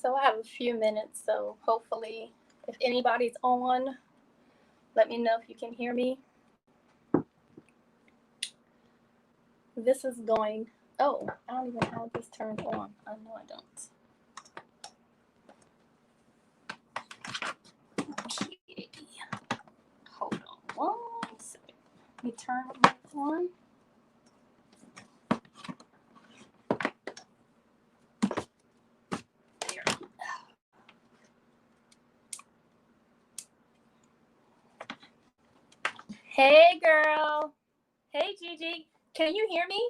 So I have a few minutes, so hopefully if anybody's on, let me know if you can hear me. This is going, oh, I don't even have this turned on. I know I don't. Okay. Hold on one second. Let me turn the mic on. Hey, girl. Hey, Gigi. Can you hear me?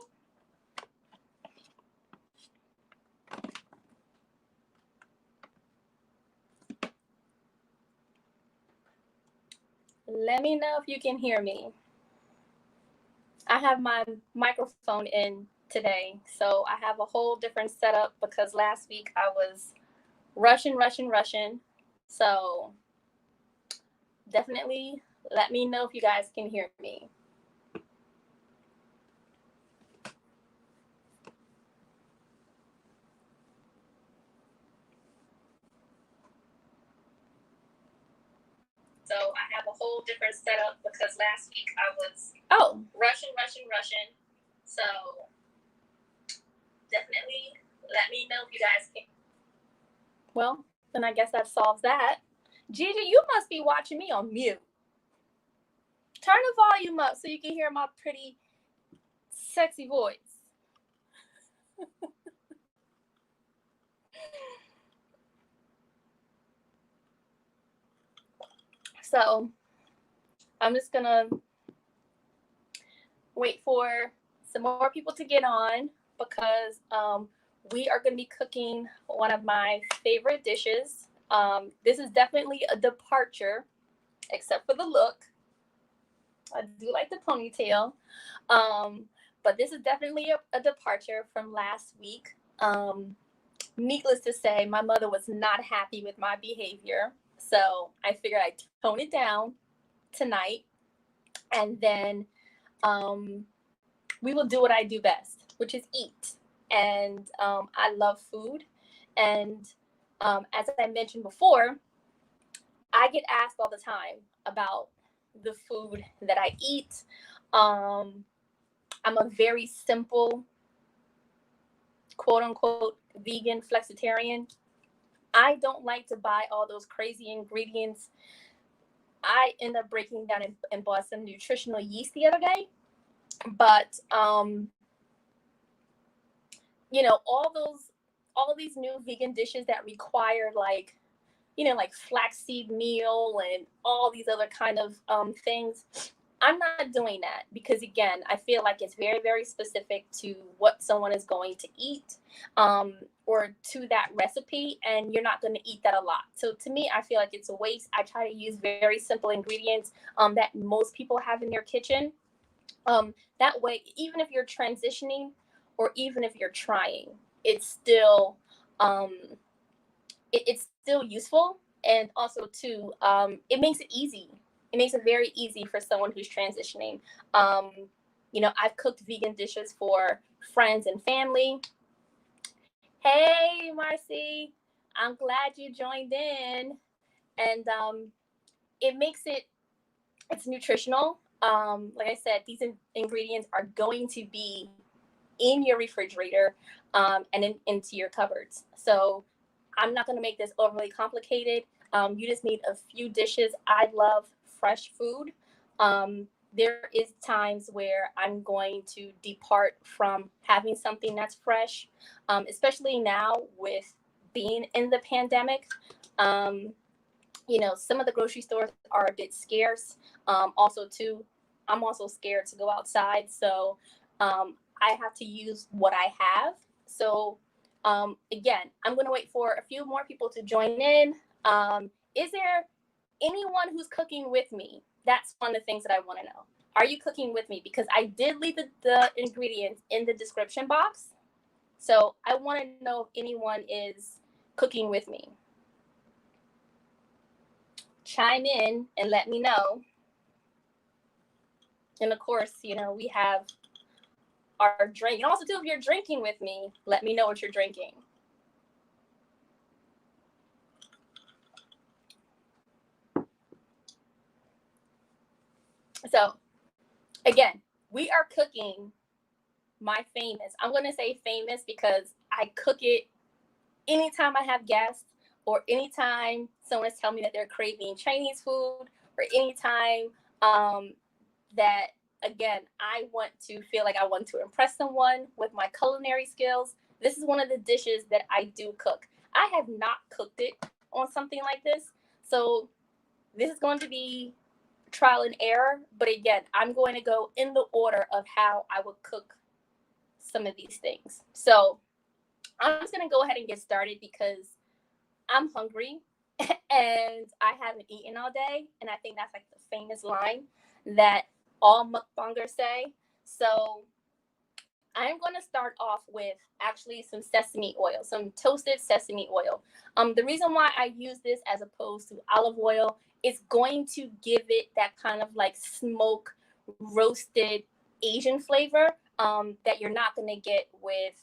Let me know if you can hear me. I have my microphone in today, so I have a whole different setup because last week I was rushing. So definitely let me know if you guys can hear me. So I have a whole different setup because last week I was rushing. So definitely let me know if you guys can. Well, then I guess that solves that. Gigi, you must be watching me on mute. Turn the volume up so you can hear my pretty, sexy voice. So I'm just gonna wait for some more people to get on because we are gonna be cooking one of my favorite dishes. This is definitely a departure, except for the look. I do like the ponytail, but this is definitely a departure from last week. Needless to say, my mother was not happy with my behavior, so I figured I'd tone it down tonight, and then we will do what I do best, which is eat. And I love food, and as I mentioned before, I get asked all the time about the food that I eat. I'm a very simple, quote unquote, vegan flexitarian. I don't like to buy all those crazy ingredients. I end up breaking down and bought some nutritional yeast the other day. But, all these new vegan dishes that require like flaxseed meal and all these other kind of things. I'm not doing that because, again, I feel like it's very, very specific to what someone is going to eat or to that recipe, and you're not going to eat that a lot. So to me, I feel like it's a waste. I try to use very simple ingredients that most people have in their kitchen. That way, even if you're transitioning or even if you're trying, it's still it's still useful. And also too, it makes it easy. It makes it very easy for someone who's transitioning. I've cooked vegan dishes for friends and family. Hey, Marcy, I'm glad you joined in. And it's nutritional. Like I said, these ingredients are going to be in your refrigerator and into your cupboards. So I'm not going to make this overly complicated. You just need a few dishes. I love fresh food. There is times where I'm going to depart from having something that's fresh, especially now with being in the pandemic. Some of the grocery stores are a bit scarce. Also, too, I'm also scared to go outside. So I have to use what I have. So again, I'm going to wait for a few more people to join in. Is there anyone who's cooking with me? That's one of the things that I want to know. Are you cooking with me? Because I did leave the ingredients in the description box. So I want to know if anyone is cooking with me. Chime in and let me know. And of course, we have our drink. And also, too, if you're drinking with me, let me know what you're drinking. So again, we are cooking my famous. I'm going to say famous because I cook it anytime I have guests, or anytime someone is telling me that they're craving Chinese food, or anytime that, again, I want to feel like I want to impress someone with my culinary skills. This is one of the dishes that I do cook. I have not cooked it on something like this, so this is going to be trial and error. But again, I'm going to go in the order of how I would cook some of these things. So I'm just going to go ahead and get started because I'm hungry and I haven't eaten all day. And I think that's like the famous line that all mukbangers say. So I'm going to start off with actually some sesame oil, some toasted sesame oil. The reason why I use this as opposed to olive oil is going to give it that kind of like smoke roasted Asian flavor that you're not going to get with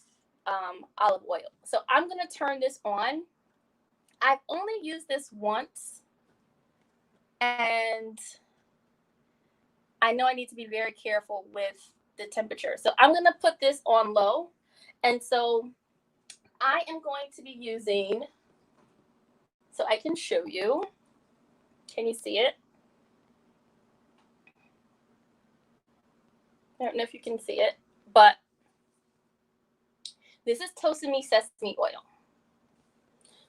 olive oil. So I'm going to turn this on. I've only used this once, and I know I need to be very careful with the temperature. So I'm going to put this on low. And so I am going to be using, so I can show you. Can you see it? I don't know if you can see it, but this is toasted sesame oil.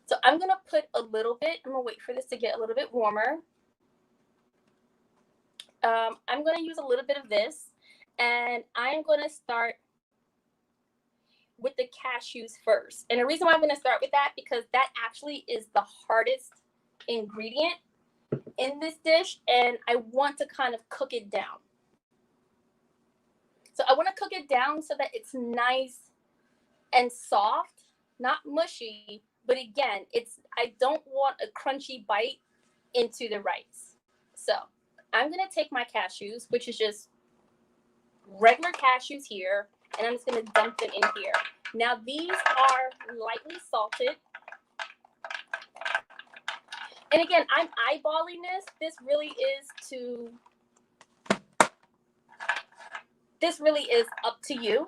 So I'm going to put a little bit. I'm going to wait for this to get a little bit warmer. I'm going to use a little bit of this, and I'm going to start with the cashews first. And the reason why I'm going to start with that, because that actually is the hardest ingredient in this dish, and I want to kind of cook it down. So I want to cook it down so that it's nice and soft, not mushy, but again, I don't want a crunchy bite into the rice. So I'm going to take my cashews, which is just regular cashews here, and I'm just going to dump them in here. Now, these are lightly salted. And again, I'm eyeballing this. This really is up to you.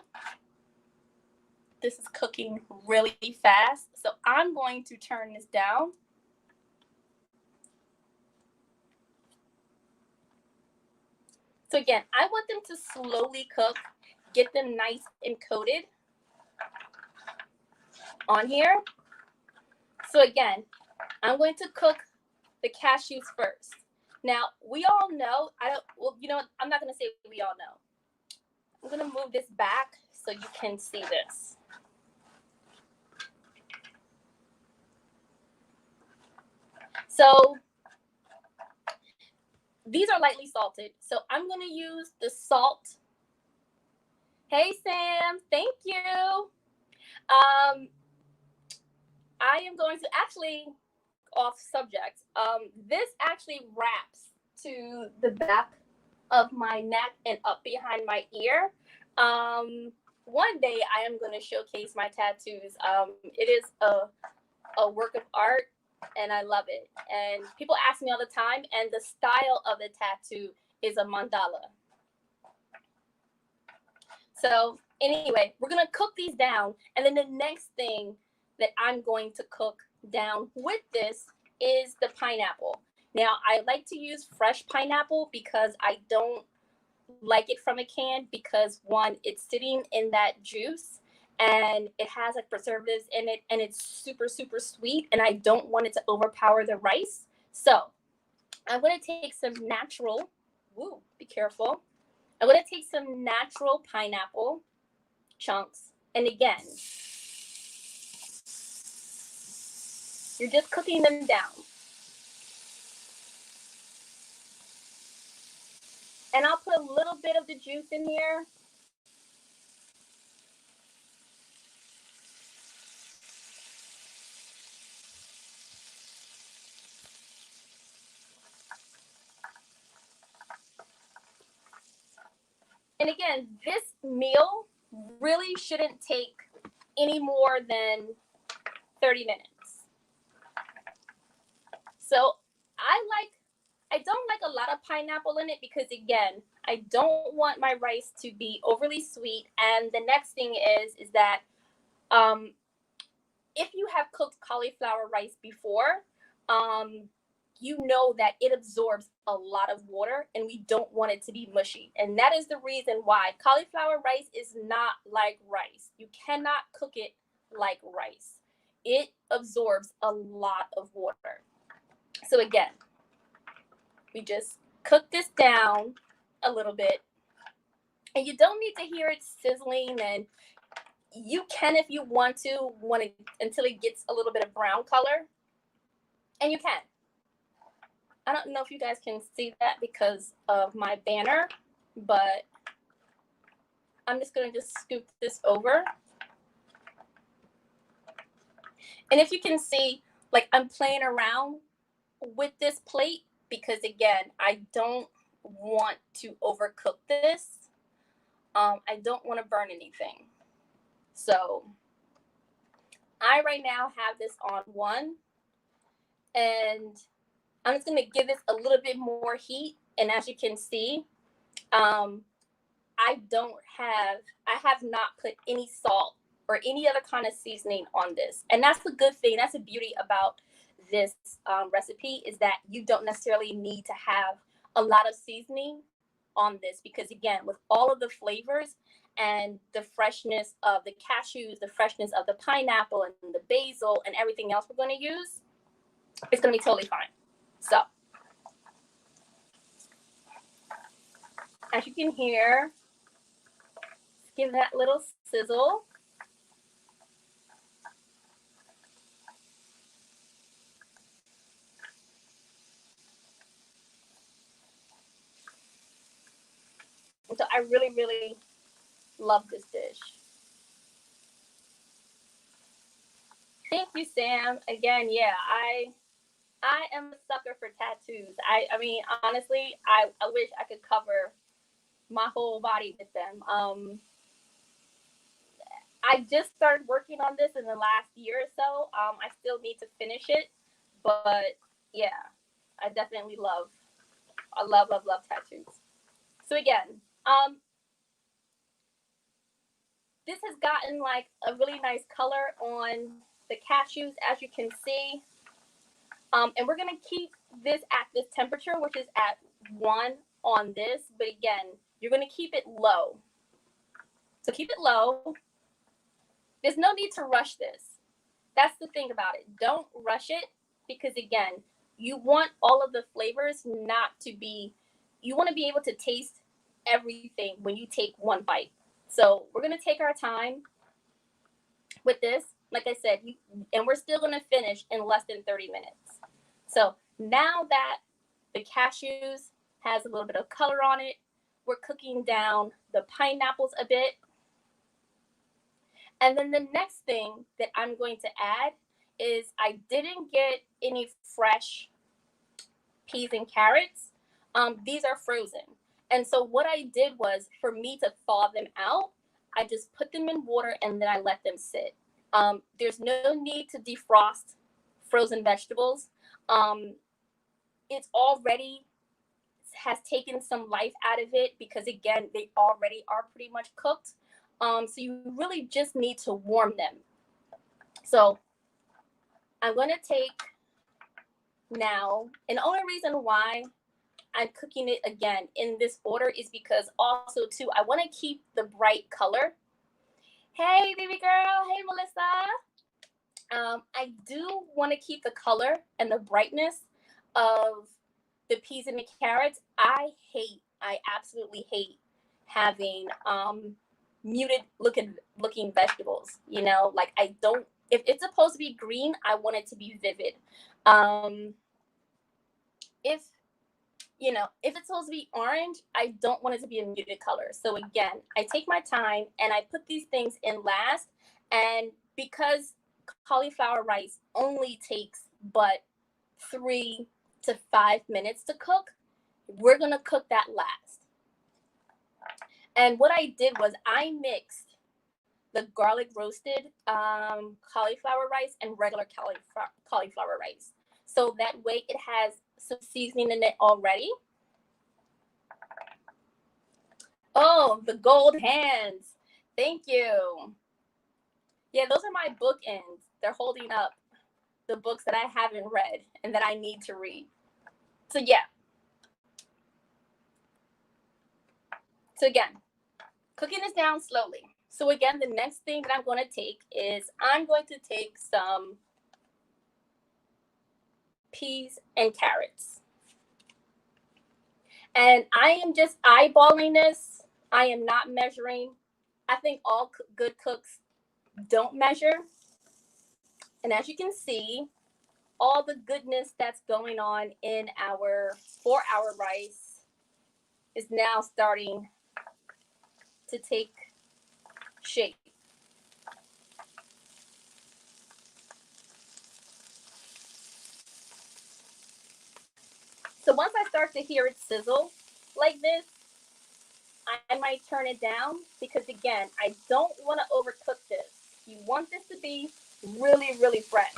This is cooking really fast. So I'm going to turn this down. So again, I want them to slowly cook, get them nice and coated on here. So again, I'm going to cook the cashews first. Now, we all know, I'm not going to say we all know. I'm going to move this back so you can see this. So these are lightly salted. So I'm going to use the salt. Hey, Sam, thank you. I am going to actually, off subject, this actually wraps to the back of my neck and up behind my ear. One day I am going to showcase my tattoos. It is a work of art, and I love it. And people ask me all the time, and the style of the tattoo is a mandala. So anyway, we're going to cook these down. And then the next thing that I'm going to cook down with this is the pineapple. Now, I like to use fresh pineapple because I don't like it from a can because, one, it's sitting in that juice and it has like preservatives in it, and it's super, super sweet, and I don't want it to overpower the rice. So I'm going to take some natural, be careful. I'm going to take some natural pineapple chunks, and again, you're just cooking them down. And I'll put a little bit of the juice in here. And again, this meal really shouldn't take any more than 30 minutes. So I like I don't like a lot of pineapple in it because, again, I don't want my rice to be overly sweet. And the next thing is that if you have cooked cauliflower rice before, you know that it absorbs a lot of water and we don't want it to be mushy. And that is the reason why cauliflower rice is not like rice. You cannot cook it like rice. It absorbs a lot of water. So again, we just cook this down a little bit. And you don't need to hear it sizzling, and you can, if you want to, until it gets a little bit of brown color. And you can. I don't know if you guys can see that because of my banner, but I'm just going to just scoop this over. And if you can see, like, I'm playing around with this plate because, again, I don't want to overcook this. I don't want to burn anything. So I right now have this on 1, and I'm just going to give this a little bit more heat. And as you can see, I have not put any salt or any other kind of seasoning on this. And that's the good thing. That's the beauty about this recipe, is that you don't necessarily need to have a lot of seasoning on this, because, again, with all of the flavors and the freshness of the cashews, the freshness of the pineapple and the basil and everything else we're going to use, it's going to be totally fine. So as you can hear, give that little sizzle. So I really, really love this dish. Thank you, Sam. Again, yeah, I am a sucker for tattoos. I mean, honestly, I wish I could cover my whole body with them. I just started working on this in the last year or so. I still need to finish it, but yeah, I definitely love tattoos. So again, this has gotten like a really nice color on the cashews, as you can see. And we're gonna keep this at this temperature, which is at 1 on this. But again, you're gonna keep it low. So keep it low. There's no need to rush this. That's the thing about it. Don't rush it, because, again, you want all of the flavors not to be, you want to be able to taste everything when you take one bite. So we're going to take our time with this, like I said, and we're still going to finish in less than 30 minutes. So now that the cashews has a little bit of color on it, we're cooking down the pineapples a bit. And then the next thing that I'm going to add is I didn't get any fresh peas and carrots. These are frozen. And so what I did was, for me to thaw them out, I just put them in water and then I let them sit. There's no need to defrost frozen vegetables. It's already has taken some life out of it because, again, they already are pretty much cooked. So you really just need to warm them. So I'm going to take now, and the only reason why I'm cooking it again in this order is because also, too, I want to keep the bright color. Hey, baby girl. Hey, Melissa. I do want to keep the color and the brightness of the peas and the carrots. I absolutely hate having muted looking vegetables. You know, like, I don't, if it's supposed to be green, I want it to be vivid. If it's supposed to be orange, I don't want it to be a muted color. So again, I take my time and I put these things in last. And because cauliflower rice only takes but 3 to 5 minutes to cook, we're going to cook that last. And what I did was I mixed the garlic roasted cauliflower rice and regular cauliflower rice. So that way it has some seasoning in it already. Oh, the gold hands. Thank you. Yeah, those are my bookends. They're holding up the books that I haven't read and that I need to read. So yeah. So again, cooking this down slowly. So again, the next thing that I'm going to take is I'm going to take some peas and carrots. And I am just eyeballing this. I am not measuring. I think all good cooks don't measure. And as you can see, all the goodness that's going on in our 4-hour rice is now starting to take shape. So once I start to hear it sizzle like this, I might turn it down because again, I don't want to overcook this. You want this to be really, really fresh.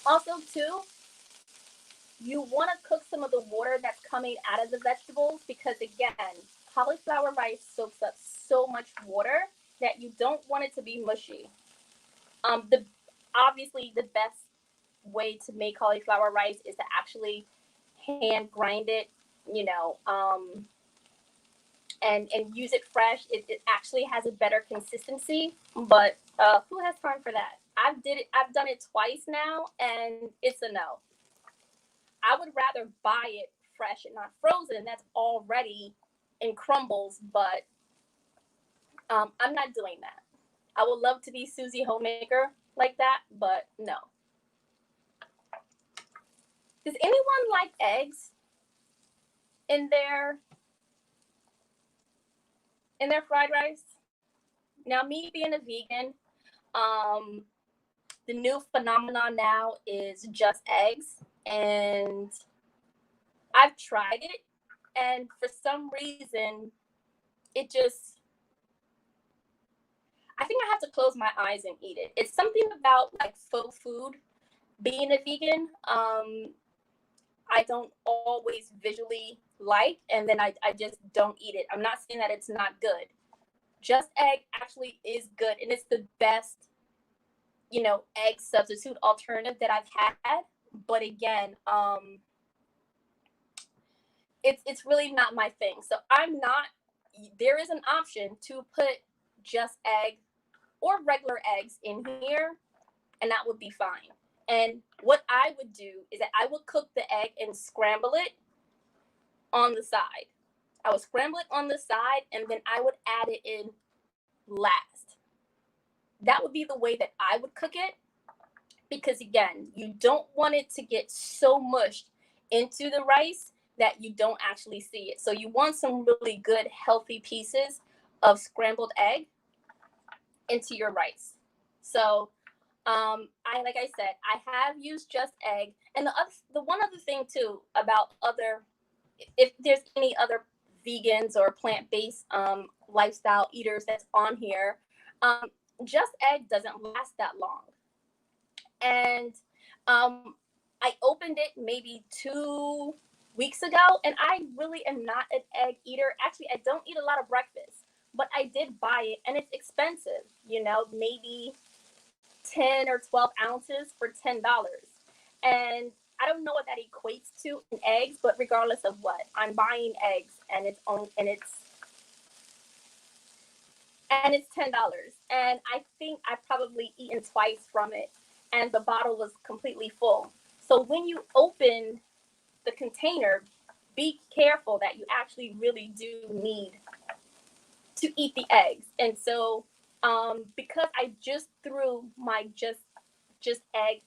Also too, you want to cook some of the water that's coming out of the vegetables because again, cauliflower rice soaks up so much water that you don't want it to be mushy. Obviously the best way to make cauliflower rice is to actually hand grind it, you know, and use it fresh. It actually has a better consistency, but who has time for that? I've done it twice now, and it's a no. I would rather buy it fresh and not frozen. That's already in crumbles, but I'm not doing that. I would love to be Susie Homemaker like that, but no. Does anyone like eggs in their fried rice? Now, me being a vegan, the new phenomenon now is just eggs, and I've tried it, and for some reason, it just, I think I have to close my eyes and eat it. It's something about like faux food being a vegan. I don't always visually like, and then I just don't eat it. I'm not saying that it's not good. Just egg actually is good, and it's the best, you know, egg substitute alternative that I've had. But again, it's really not my thing. So I'm not. There is an option to put just egg or regular eggs in here, and that would be fine. And what I would do is that I would cook the egg and scramble it on the side. I would scramble it on the side, and then I would add it in last. That would be the way that I would cook it, because again, you don't want it to get so mushed into the rice that you don't actually see it. So you want some really good healthy pieces of scrambled egg into your rice. So like I said, I have used just egg. And the one other thing too about if there's any other vegans or plant-based lifestyle eaters that's on here, just egg doesn't last that long. And I opened it maybe 2 weeks ago, and I really am not an egg eater. Actually, I don't eat a lot of breakfast, but I did buy it, and it's expensive, you know, maybe 10 or 12 ounces for $10. And I don't know what that equates to in eggs, but regardless of what, I'm buying eggs, and it's $10. And I think I've probably eaten twice from it, and the bottle was completely full. So when you open the container, be careful that you actually really do need to eat the eggs. And so because I just threw my just egg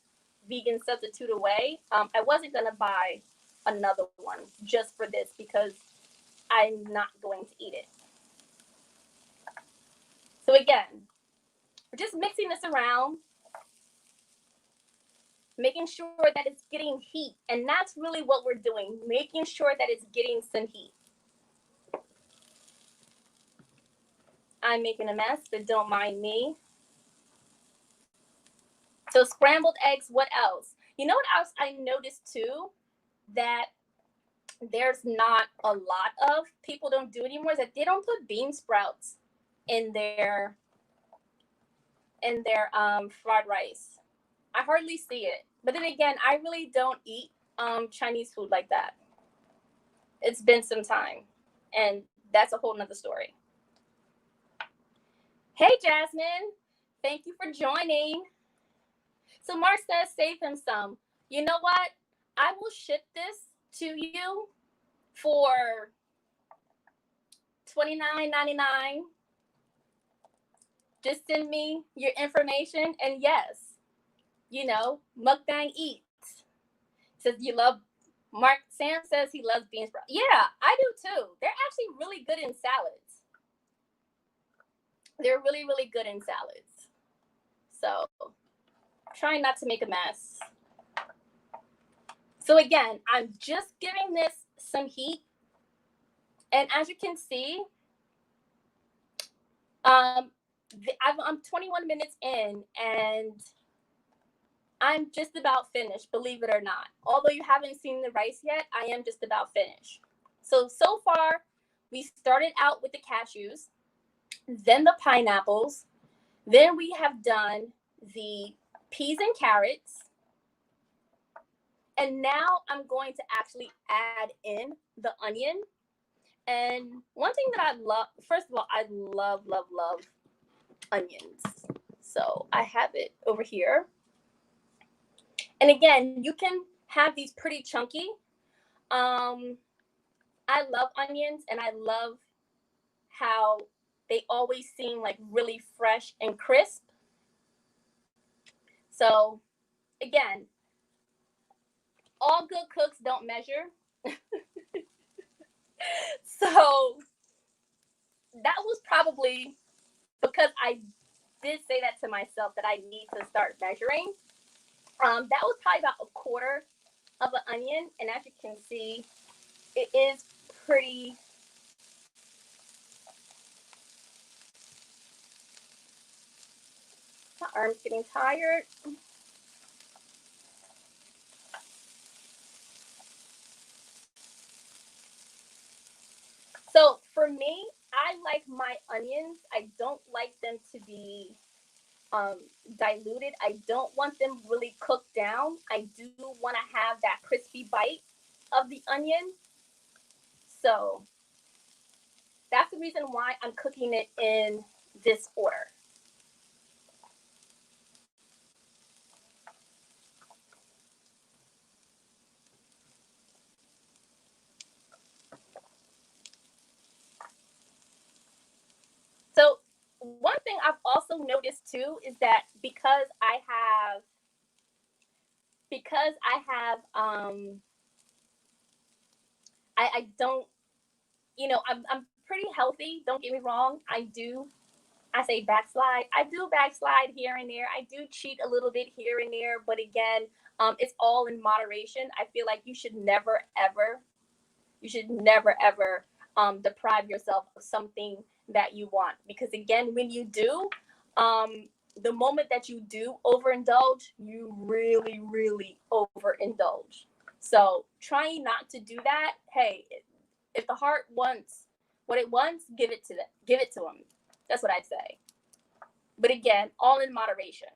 vegan substitute away, I wasn't going to buy another one just for this because I'm not going to eat it. So again, we're just mixing this around, making sure that it's getting heat. And that's really what we're doing, making sure that it's getting some heat. I'm making a mess, but don't mind me. So scrambled eggs, what else? You know what else I noticed too? That there's not a lot of, people don't do anymore, is that they don't put bean sprouts in their fried rice. I hardly see it. But then again, I really don't eat Chinese food like that. It's been some time, and that's a whole nother story. Hey, Jasmine, thank you for joining. So Mark says, save him some. You know what? I will ship this to you for $29.99. Just send me your information, and yes, you know, Mukbang Eats. Says you love, Mark Sam says he loves bean sprouts. Yeah, I do too. They're actually really good in salads. They're really, really good in salads. So try not to make a mess. So again, I'm just giving this some heat. And as you can see, I'm 21 minutes in, and I'm just about finished, believe it or not. Although you haven't seen the rice yet, I am just about finished. So far, we started out with the cashews, then the pineapples, then we have done the peas and carrots, and now I'm going to actually add in the onion. And one thing that I love, first of all, I love, love, love onions. So I have it over here. And again, you can have these pretty chunky. I love onions, and I love how they always seem like really fresh and crisp. So again, all good cooks don't measure. So that was probably because I did say that to myself that I need to start measuring. That was probably about a quarter of an onion, and as you can see, it is pretty. My arm's getting tired. So for me, I like my onions. I don't like them to be diluted. I don't want them really cooked down. I do want to have that crispy bite of the onion. So that's the reason why I'm cooking it in this order. So one thing I've also noticed too is that because I have I don't, you know, I'm pretty healthy, don't get me wrong. I say backslide. I do backslide here and there. I do cheat a little bit here and there, but again, it's all in moderation. I feel like you should never ever deprive yourself of something that you want, because again, when you do, the moment that you do overindulge, you really, really overindulge. So trying not to do that. Hey, if the heart wants what it wants, give it to them. Give it to them. That's what I'd say. But again, all in moderation.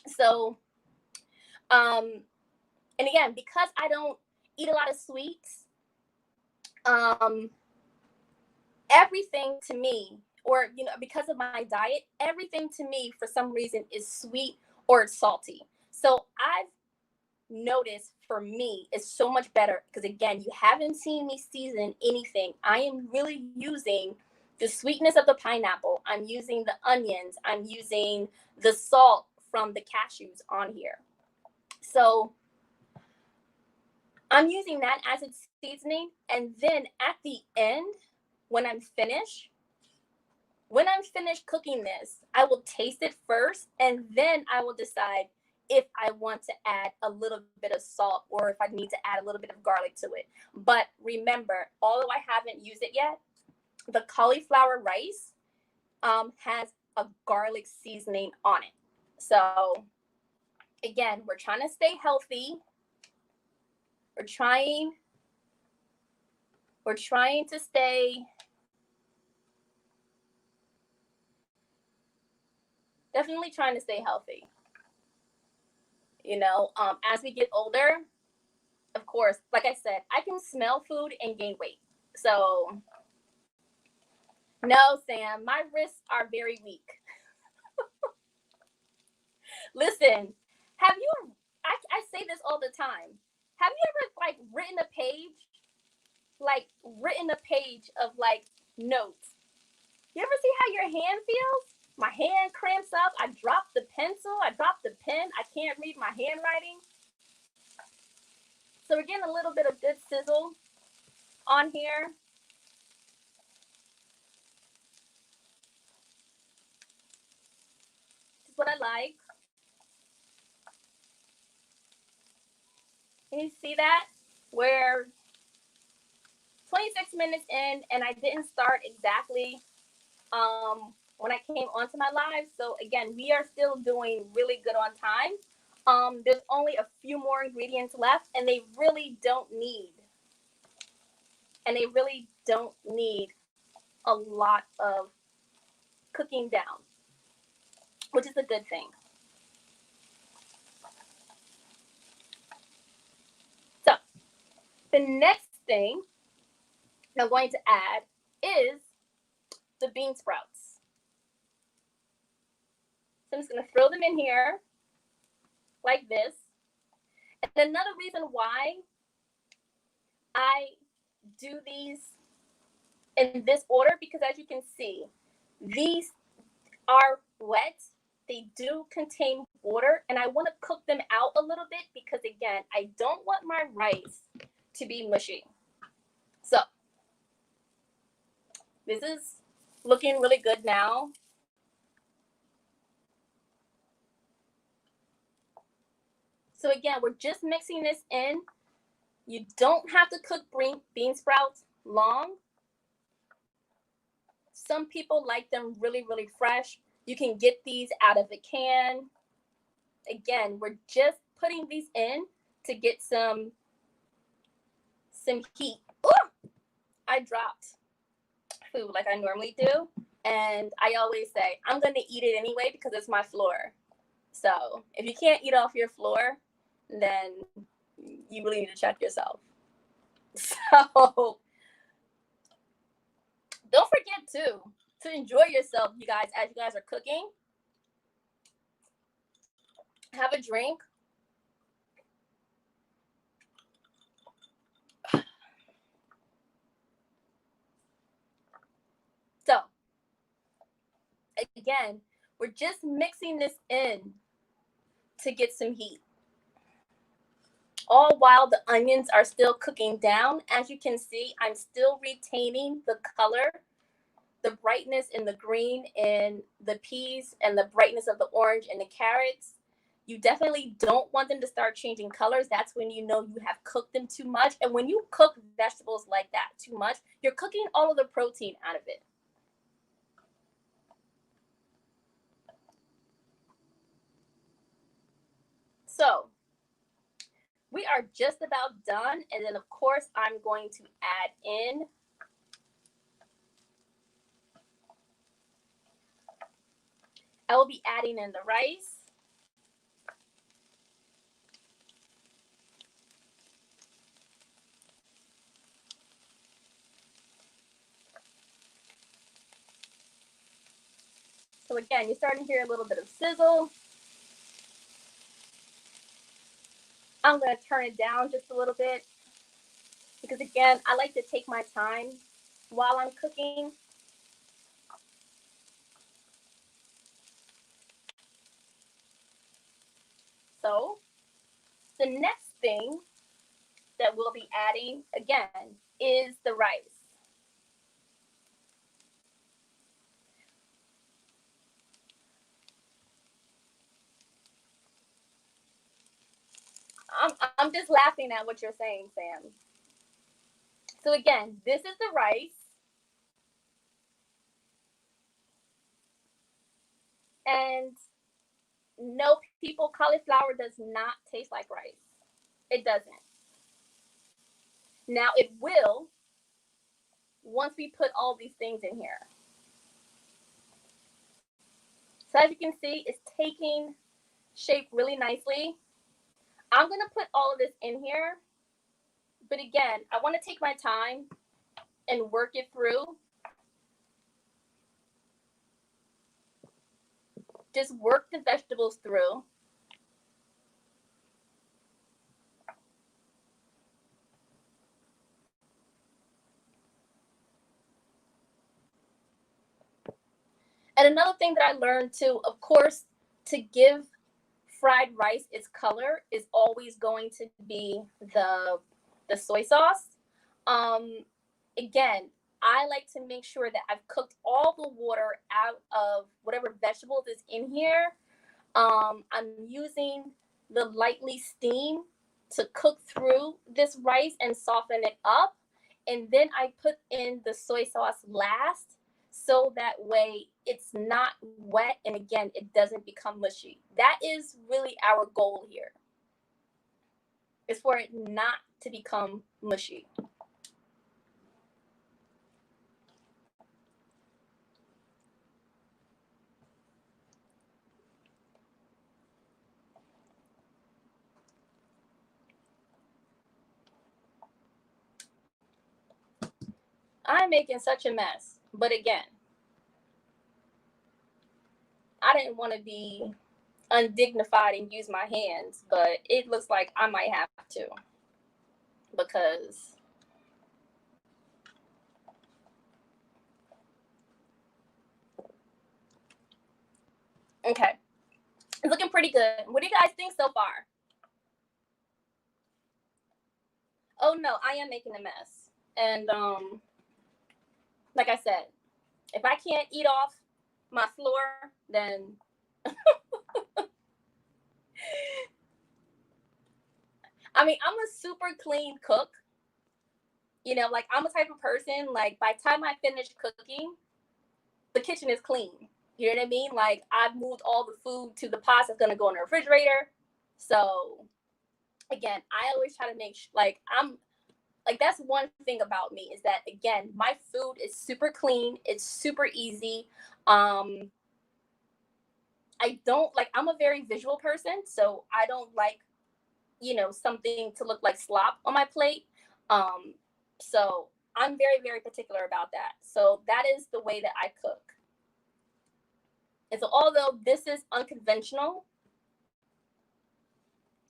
So, and again, because I don't eat a lot of sweets, everything to me, or you know, because of my diet, everything to me for some reason is sweet or it's salty. So I've noticed for me it's so much better because again, you haven't seen me season anything. I am really using the sweetness of the pineapple. I'm using the onions. I'm using the salt from the cashews on here. So I'm using that as its seasoning. And then at the end, when I'm finished cooking this, I will taste it first, and then I will decide if I want to add a little bit of salt or if I need to add a little bit of garlic to it. But remember, although I haven't used it yet, the cauliflower rice has a garlic seasoning on it. So again, we're trying to stay healthy. We're trying to stay definitely trying to stay healthy. You know, as we get older, of course, like I said, I can smell food and gain weight. So no, Sam, my wrists are very weak. Listen, have you, I say this all the time. Have you ever like written a page of like notes? You ever see how your hand feels? My hand cramps up. I drop the pencil. I drop the pen. I can't read my handwriting. So we're getting a little bit of good sizzle on here. This is what I like. Can you see that? We're 26 minutes in, and I didn't start exactly when I came onto my live. So again, we are still doing really good on time. There's only a few more ingredients left, and they really don't need a lot of cooking down, which is a good thing. So the next thing I'm going to add is the bean sprouts. So I'm just going to throw them in here like this. And another reason why I do these in this order, because as you can see, these are wet. They do contain water, and I want to cook them out a little bit because, again, I don't want my rice to be mushy. So this is looking really good now. So again, we're just mixing this in. You don't have to cook bean sprouts long. Some people like them really, really fresh. You can get these out of a can. Again, we're just putting these in to get some heat. Ooh, I dropped food like I normally do. And I always say, I'm going to eat it anyway because it's my floor. So if you can't eat off your floor, then you really need to check yourself. So don't forget to enjoy yourself, you guys, as you guys are cooking. Have a drink. So again, we're just mixing this in to get some heat. All while the onions are still cooking down. As you can see, I'm still retaining the color, the brightness in the green in the peas and the brightness of the orange in the carrots. You definitely don't want them to start changing colors. That's when you know you have cooked them too much. And when you cook vegetables like that too much, you're cooking all of the protein out of it. So we are just about done. And then, of course, I'm going to add in I will be adding in the rice. So again, you're starting to hear a little bit of sizzle. I'm going to turn it down just a little bit because, again, I like to take my time while I'm cooking. So the next thing that we'll be adding, again, is the rice. I'm just laughing at what you're saying, Sam. So again, this is the rice. And no, people, cauliflower does not taste like rice. It doesn't. Now it will once we put all these things in here. So as you can see, it's taking shape really nicely. I'm going to put all of this in here. But again, I want to take my time and work it through. Just work the vegetables through. And another thing that I learned too, of course, to give fried rice its color is always going to be the soy sauce. Again, I like to make sure that I've cooked all the water out of whatever vegetables is in here. I'm using the lightly steam to cook through this rice and soften it up. And then I put in the soy sauce last, so that way it's not wet, and again, it doesn't become mushy. That is really our goal here, is for it not to become mushy. I'm making such a mess, but again, I didn't want to be undignified and use my hands, but it looks like I might have to, because okay, it's looking pretty good. What do you guys think so far? Oh no, I am making a mess. And like I said, if I can't eat off my floor, then I mean, I'm a super clean cook. You know, like I'm a type of person, like by the time I finish cooking, the kitchen is clean. You know what I mean? Like I've moved all the food to the pots that's gonna go in the refrigerator. So again, I always try to make like I'm like, that's one thing about me, is that again, my food is super clean. It's super easy. I don't like, I'm a very visual person, so I don't like, you know, something to look like slop on my plate. So I'm very, very particular about that. So that is the way that I cook. And so although this is unconventional,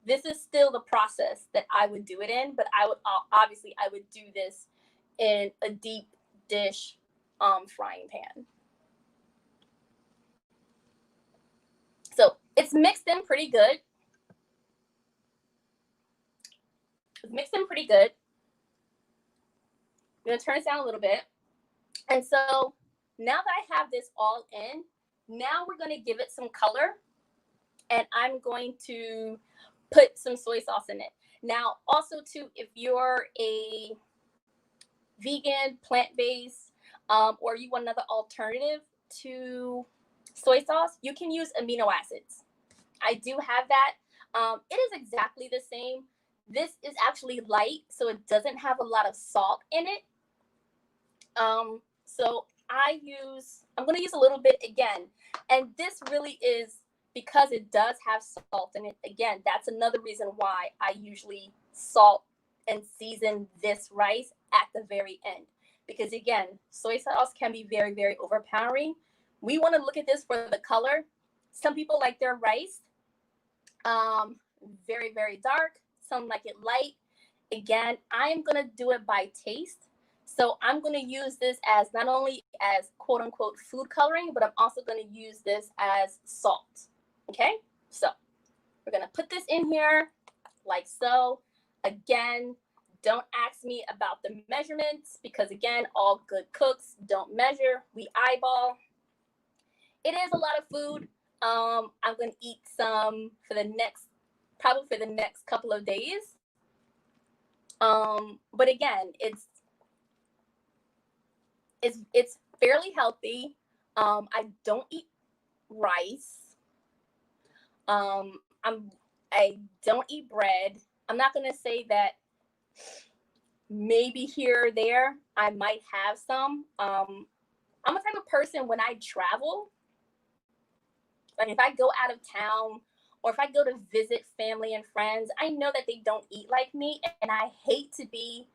this is still the process that I would do it in, but I would obviously I would do this in a deep dish frying pan. So it's mixed in pretty good. It's mixed in pretty good. I'm gonna turn this down a little bit. And so now that I have this all in, now we're gonna give it some color, and I'm going to put some soy sauce in it. Now, also too, if you're a vegan, plant-based, or you want another alternative to soy sauce, you can use amino acids. I do have that. It is exactly the same. This is actually light, so it doesn't have a lot of salt in it. So I'm going to use a little bit again. And this really is because it does have salt in it. Again, that's another reason why I usually salt and season this rice at the very end. Because again, soy sauce can be very, very overpowering. We want to look at this for the color. Some people like their rice very, very dark. Some like it light. Again, I'm going to do it by taste. So I'm going to use this as not only as quote unquote food coloring, but I'm also going to use this as salt. Okay, so we're going to put this in here like so. Again, don't ask me about the measurements, because again, all good cooks don't measure. We eyeball. It is a lot of food. I'm going to eat some for the next couple of days. But again, it's fairly healthy. I don't eat rice. I don't eat bread. I'm not gonna say that maybe here or there I might have some. I'm a type of person when I travel, like if I go out of town or if I go to visit family and friends, I know that they don't eat like me, and I hate to be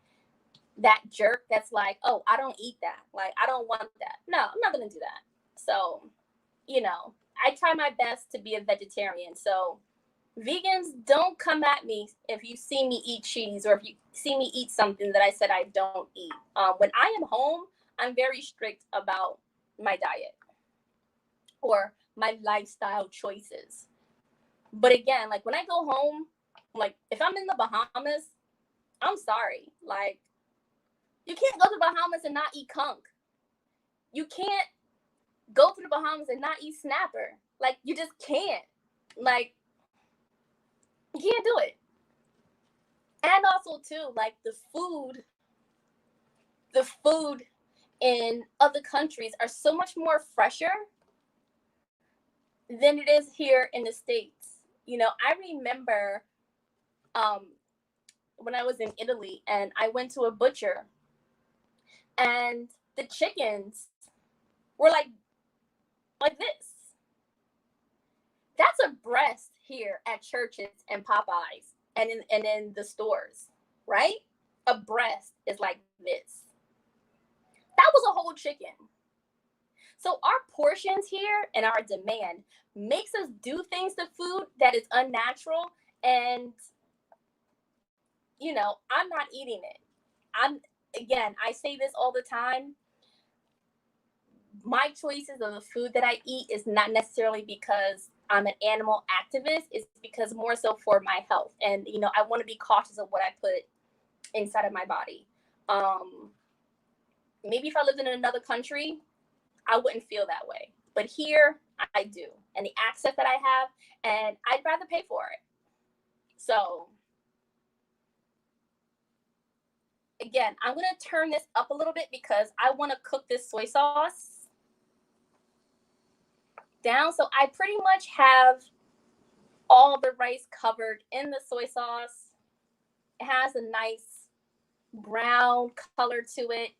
that jerk that's like, oh, I don't eat that. Like, I don't want that. No, I'm not going to do that. So, I try my best to be a vegetarian. So, vegans, don't come at me if you see me eat cheese or if you see me eat something that I said I don't eat. When I am home, I'm very strict about my diet or my lifestyle choices. But again, like when I go home, like if I'm in the Bahamas, I'm sorry. Like, you can't go to the Bahamas and not eat conch. You can't go to the Bahamas and not eat snapper. Like, you just can't. Like, you can't do it. And also, too, like the food in other countries are so much more fresher than it is here in the States. I remember when I was in Italy and I went to a butcher and the chickens were like this. That's a breast here at churches and Popeyes and in the stores, right? A breast is like this. That was a whole chicken. So our portions here and our demand makes us do things to food that is unnatural, and I'm not eating it. I say this all the time. My choices of the food that I eat is not necessarily because I'm an animal activist. It's because more so for my health. And, I want to be cautious of what I put inside of my body. Maybe if I lived in another country, I wouldn't feel that way. But here, I do. And the access that I have, and I'd rather pay for it. So, again, I'm going to turn this up a little bit because I want to cook this soy sauce down. So I pretty much have all the rice covered in the soy sauce. It has a nice brown color to it.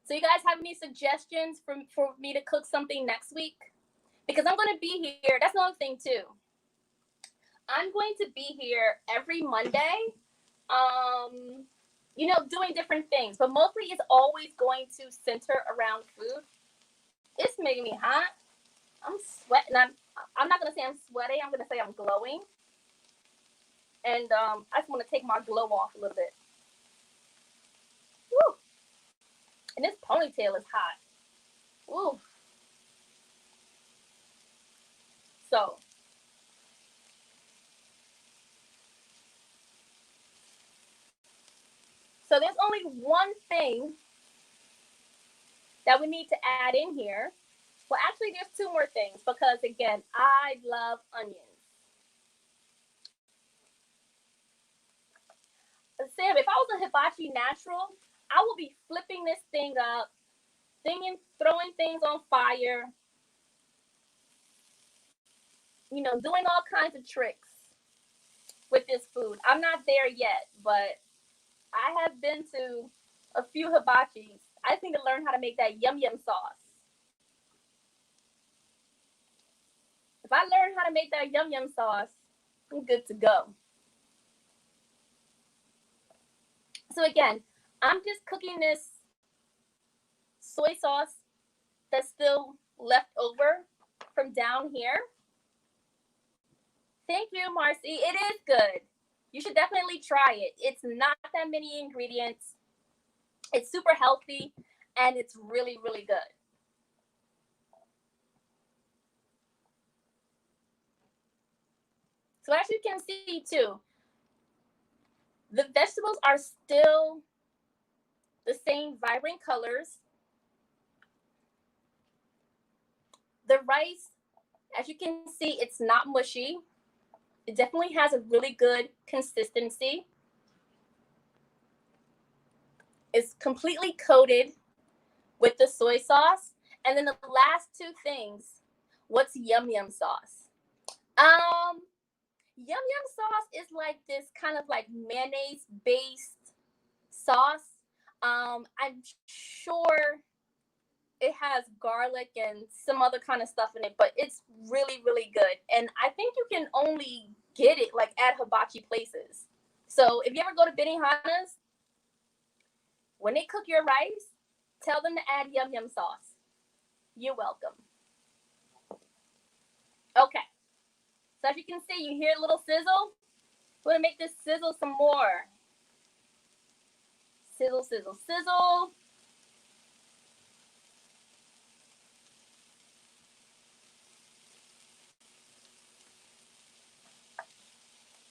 So you guys have any suggestions for me to cook something next week? Because I'm going to be here. That's another thing too. I'm going to be here every Monday, doing different things. But mostly it's always going to center around food. It's making me hot. I'm sweating. I'm not going to say I'm sweaty. I'm going to say I'm glowing. And I just want to take my glow off a little bit. Woo! And this ponytail is hot. Woo! So there's only one thing that we need to add in here. Well, actually, there's two more things because, again, I love onions. Sam, if I was a hibachi natural, I would be flipping this thing up, throwing things on fire, doing all kinds of tricks with this food. I'm not there yet, but I have been to a few hibachis. I just need to learn how to make that yum yum sauce. If I learn how to make that yum yum sauce, I'm good to go. So again, I'm just cooking this soy sauce that's still left over from down here. Thank you, Marcy. It is good. You should definitely try it. It's not that many ingredients. It's super healthy, and it's really, really good. So as you can see, too, the vegetables are still the same vibrant colors. The rice, as you can see, it's not mushy. It definitely has a really good consistency. It's completely coated with the soy sauce. And then the last two things, what's yum yum sauce? Yum yum sauce is like this kind of like mayonnaise based sauce. I'm sure it has garlic and some other kind of stuff in it, but it's really, really good. And I think you can only get it like at hibachi places. So if you ever go to Benihana's, when they cook your rice, tell them to add yum yum sauce. You're welcome. Okay. So as you can see, you hear a little sizzle. We're gonna make this sizzle some more. Sizzle, sizzle, sizzle.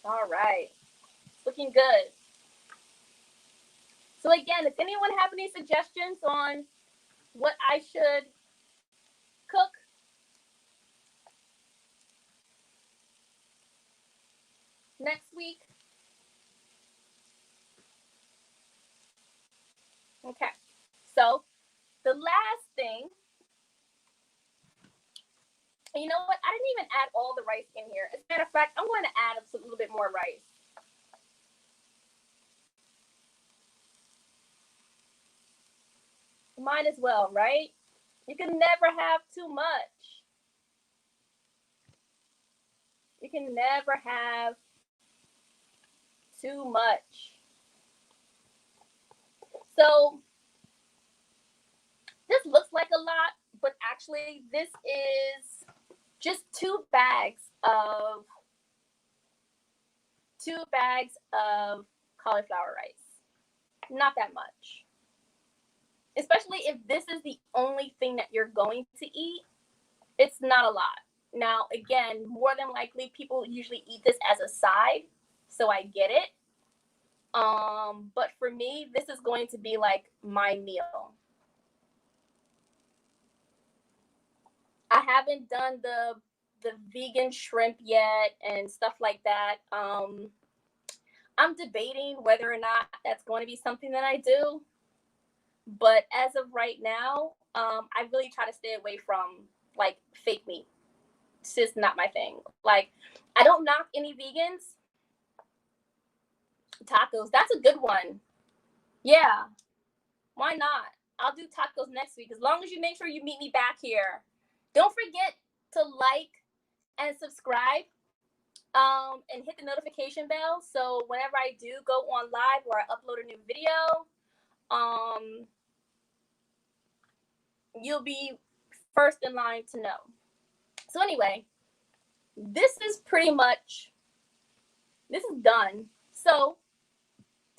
All right. Looking good. So again, if anyone have any suggestions on what I should cook, next week. Okay. So the last thing, you know what? I didn't even add all the rice in here. As a matter of fact, I'm going to add a little bit more rice. Might as well, right? You can never have too much. You can never have too much. So this looks like a lot, but actually this is just 2 bags of cauliflower rice. Not that much. Especially if this is the only thing that you're going to eat, it's not a lot. Now, again, more than likely, people usually eat this as a side, so I get it. But for me, this is going to be like my meal. I haven't done the vegan shrimp yet and stuff like that. I'm debating whether or not that's going to be something that I do. But as of right now, I really try to stay away from like fake meat. It's just not my thing. Like, I don't knock any vegans. Tacos, that's a good one. Yeah, why not? I'll do tacos next week as long as you make sure you meet me back here. Don't forget to like and subscribe, and hit the notification bell so whenever I do go on live or I upload a new video, you'll be first in line to know. So anyway, this is done. So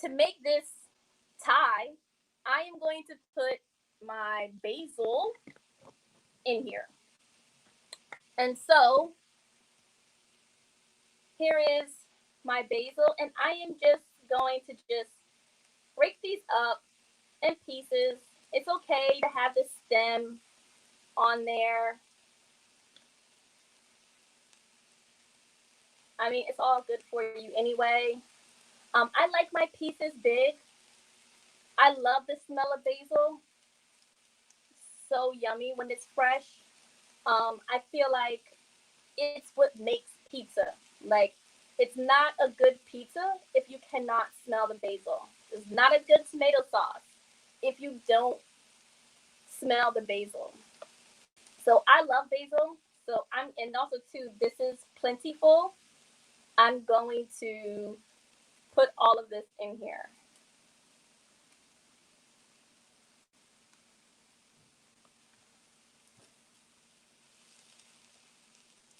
to make this Thai, I am going to put my basil in here. And so here is my basil, and I am just going to just break these up in pieces. It's okay to have the stem on there. I mean, it's all good for you anyway. I like my pieces big. I love the smell of basil. So yummy when it's fresh. I feel like it's what makes pizza. Like, it's not a good pizza if you cannot smell the basil. It's not a good tomato sauce if you don't smell the basil. So I love basil. So and also too, this is plentiful. I'm going to put all of this in here.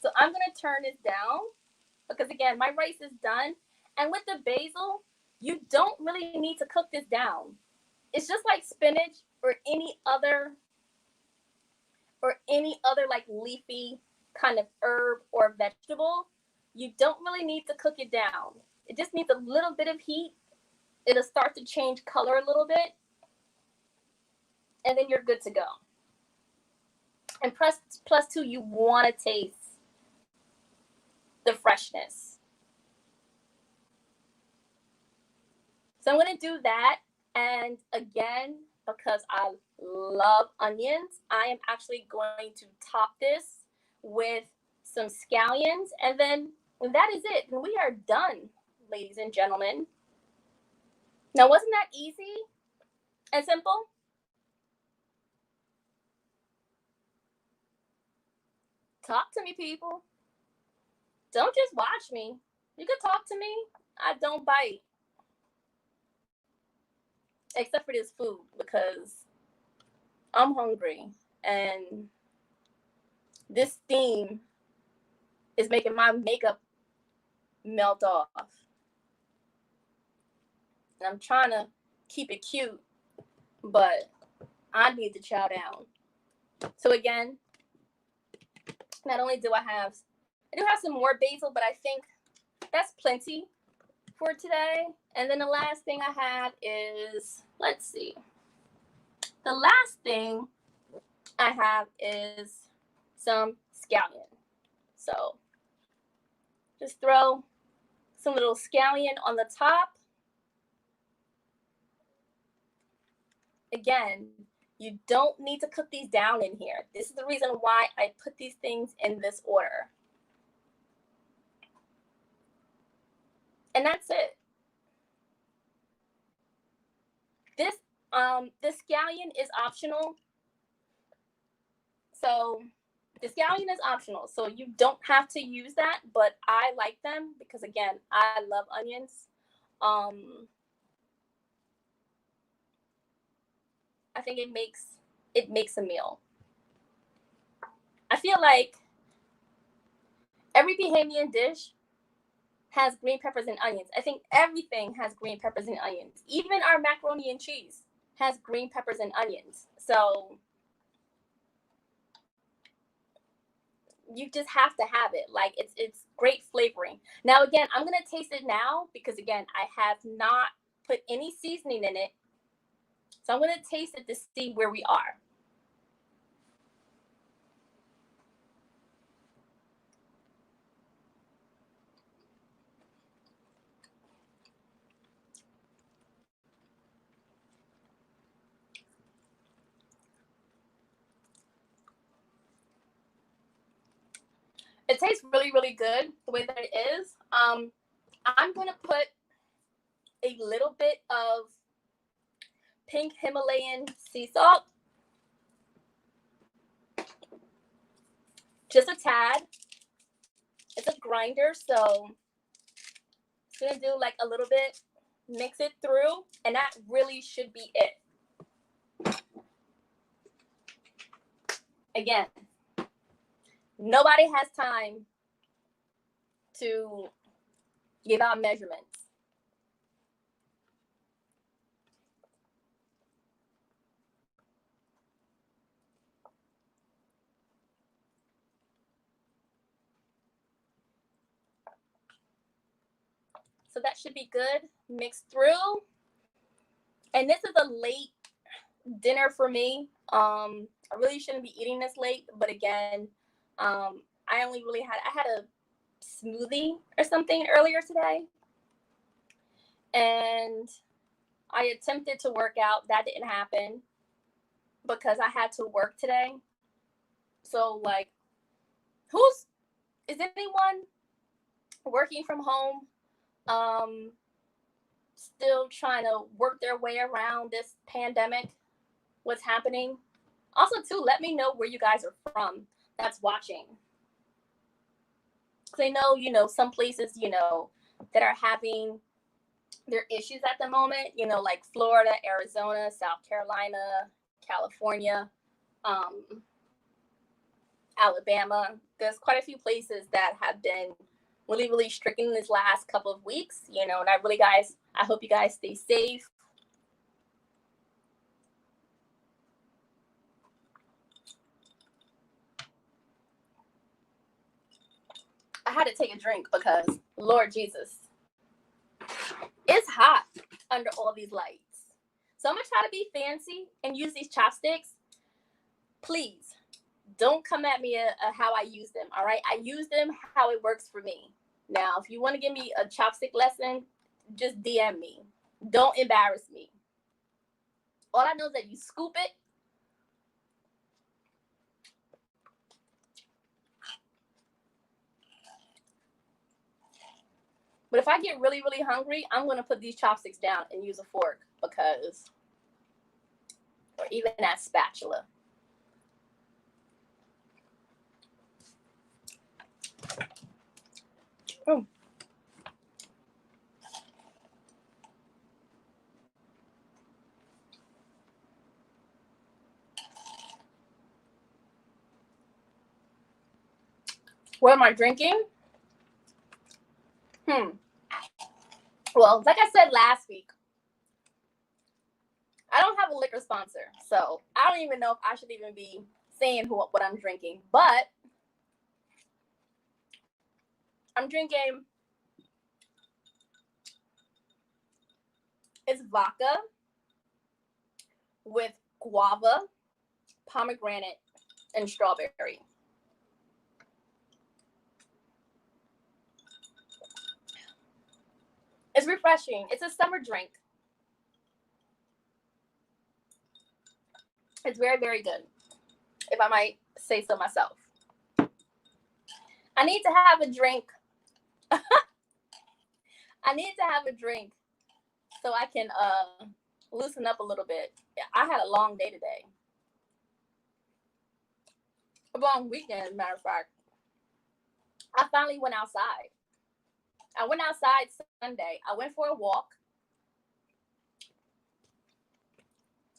So I'm going to turn this down because again, my rice is done. And with the basil, you don't really need to cook this down. It's just like spinach or any other like leafy kind of herb or vegetable. You don't really need to cook it down. It just needs a little bit of heat. It'll start to change color a little bit. And then you're good to go. And plus two, you want to taste the freshness. So I'm going to do that. And again, because I love onions, I am actually going to top this with some scallions. And then that is it. And we are done, ladies and gentlemen. Now, wasn't that easy and simple? Talk to me, people. Don't just watch me. You can talk to me. I don't bite. Except for this food, because I'm hungry and this steam is making my makeup melt off. And I'm trying to keep it cute, but I need to chow down. So again, not only do I do have some more basil, but I think that's plenty for today. And then the last thing I have is, let's see. The last thing I have is some scallion. So just throw some little scallion on the top. Again, you don't need to cook these down in here. This is the reason why I put these things in this order. And that's it. This the scallion is optional. So the scallion is optional. So you don't have to use that, but I like them because again, I love onions. I think it makes a meal. I feel like every Bahamian dish has green peppers and onions. I think everything has green peppers and onions. Even our macaroni and cheese has green peppers and onions. So you just have to have it. Like it's great flavoring. Now again, I'm gonna taste it now because again, I have not put any seasoning in it. So I'm gonna taste it to see where we are. It tastes really, really good the way that it is. I'm gonna put a little bit of pink Himalayan sea salt, just a tad. It's a grinder, so it's gonna do like a little bit, mix it through, and that really should be it. Again, nobody has time to give out measurements. So that should be good. Mixed through. And this is a late dinner for me. I really shouldn't be eating this late, but again, I had a smoothie or something earlier today. And I attempted to work out. That didn't happen because I had to work today. So like, is anyone working from home? Still trying to work their way around this pandemic, what's happening. Also too, let me know where you guys are from that's watching, because I know some places that are having their issues at the moment, like Florida, Arizona, South Carolina, California, Alabama. There's quite a few places that have been really, really stricken this last couple of weeks, and I hope you guys stay safe. I had to take a drink because, Lord Jesus, it's hot under all these lights. So I'm going to try to be fancy and use these chopsticks. Please, don't come at me how I use them, all right? I use them how it works for me. Now, if you want to give me a chopstick lesson, just DM me. Don't embarrass me. All I know is that you scoop it. But if I get really, really hungry, I'm going to put these chopsticks down and use a fork because, or even that spatula. Mm. What am I drinking? Well, like I said last week, I don't have a liquor sponsor, so I don't even know if I should even be saying what I'm drinking. But I'm drinking, it's vodka with guava, pomegranate, and strawberry. It's refreshing. It's a summer drink. It's very, very good, if I might say so myself. I need to have a drink. I need to have a drink so I can loosen up a little bit. I had a long day today. A long weekend, as a matter of fact. I finally went outside. I went outside Sunday. I went for a walk.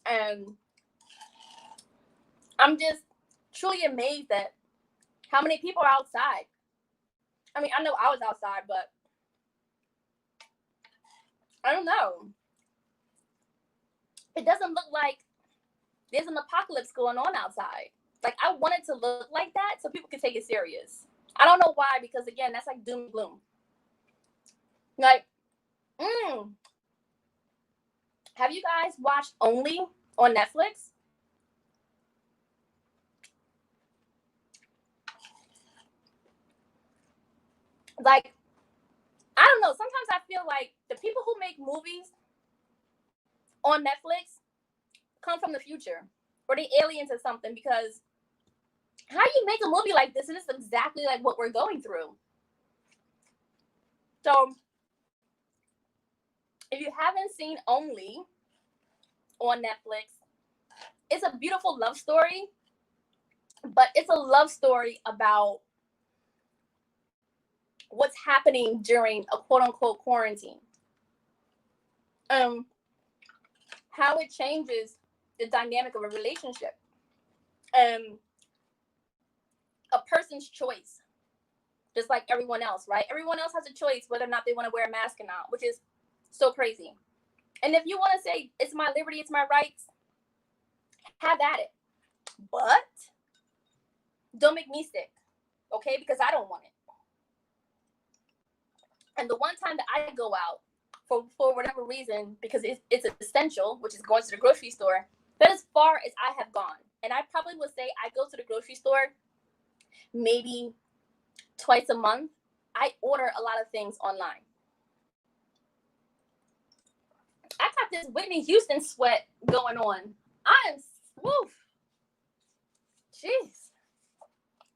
And I'm just truly amazed at how many people are outside. I mean, I know I was outside, but I don't know. It doesn't look like there's an apocalypse going on outside. Like, I want it to look like that so people can take it serious. I don't know why, because again, that's like doom and gloom. Like, have you guys watched Only on Netflix? Like, I don't know. Sometimes I feel like the people who make movies on Netflix come from the future, or they aliens or something, because how you make a movie like this and it's exactly like what we're going through. So if you haven't seen Only on Netflix, it's a beautiful love story, but it's a love story about what's happening during a quote-unquote quarantine. How it changes the dynamic of a relationship. A person's choice, just like everyone else, right? Everyone else has a choice whether or not they want to wear a mask or not, which is so crazy. And if you want to say, it's my liberty, it's my rights, have at it. But don't make me sick, okay? Because I don't want it. And the one time that I go out, for whatever reason, because it's essential, which is going to the grocery store, that as far as I have gone. And I probably would say I go to the grocery store maybe twice a month. I order a lot of things online. I got this Whitney Houston sweat going on. I am, woof. Jeez.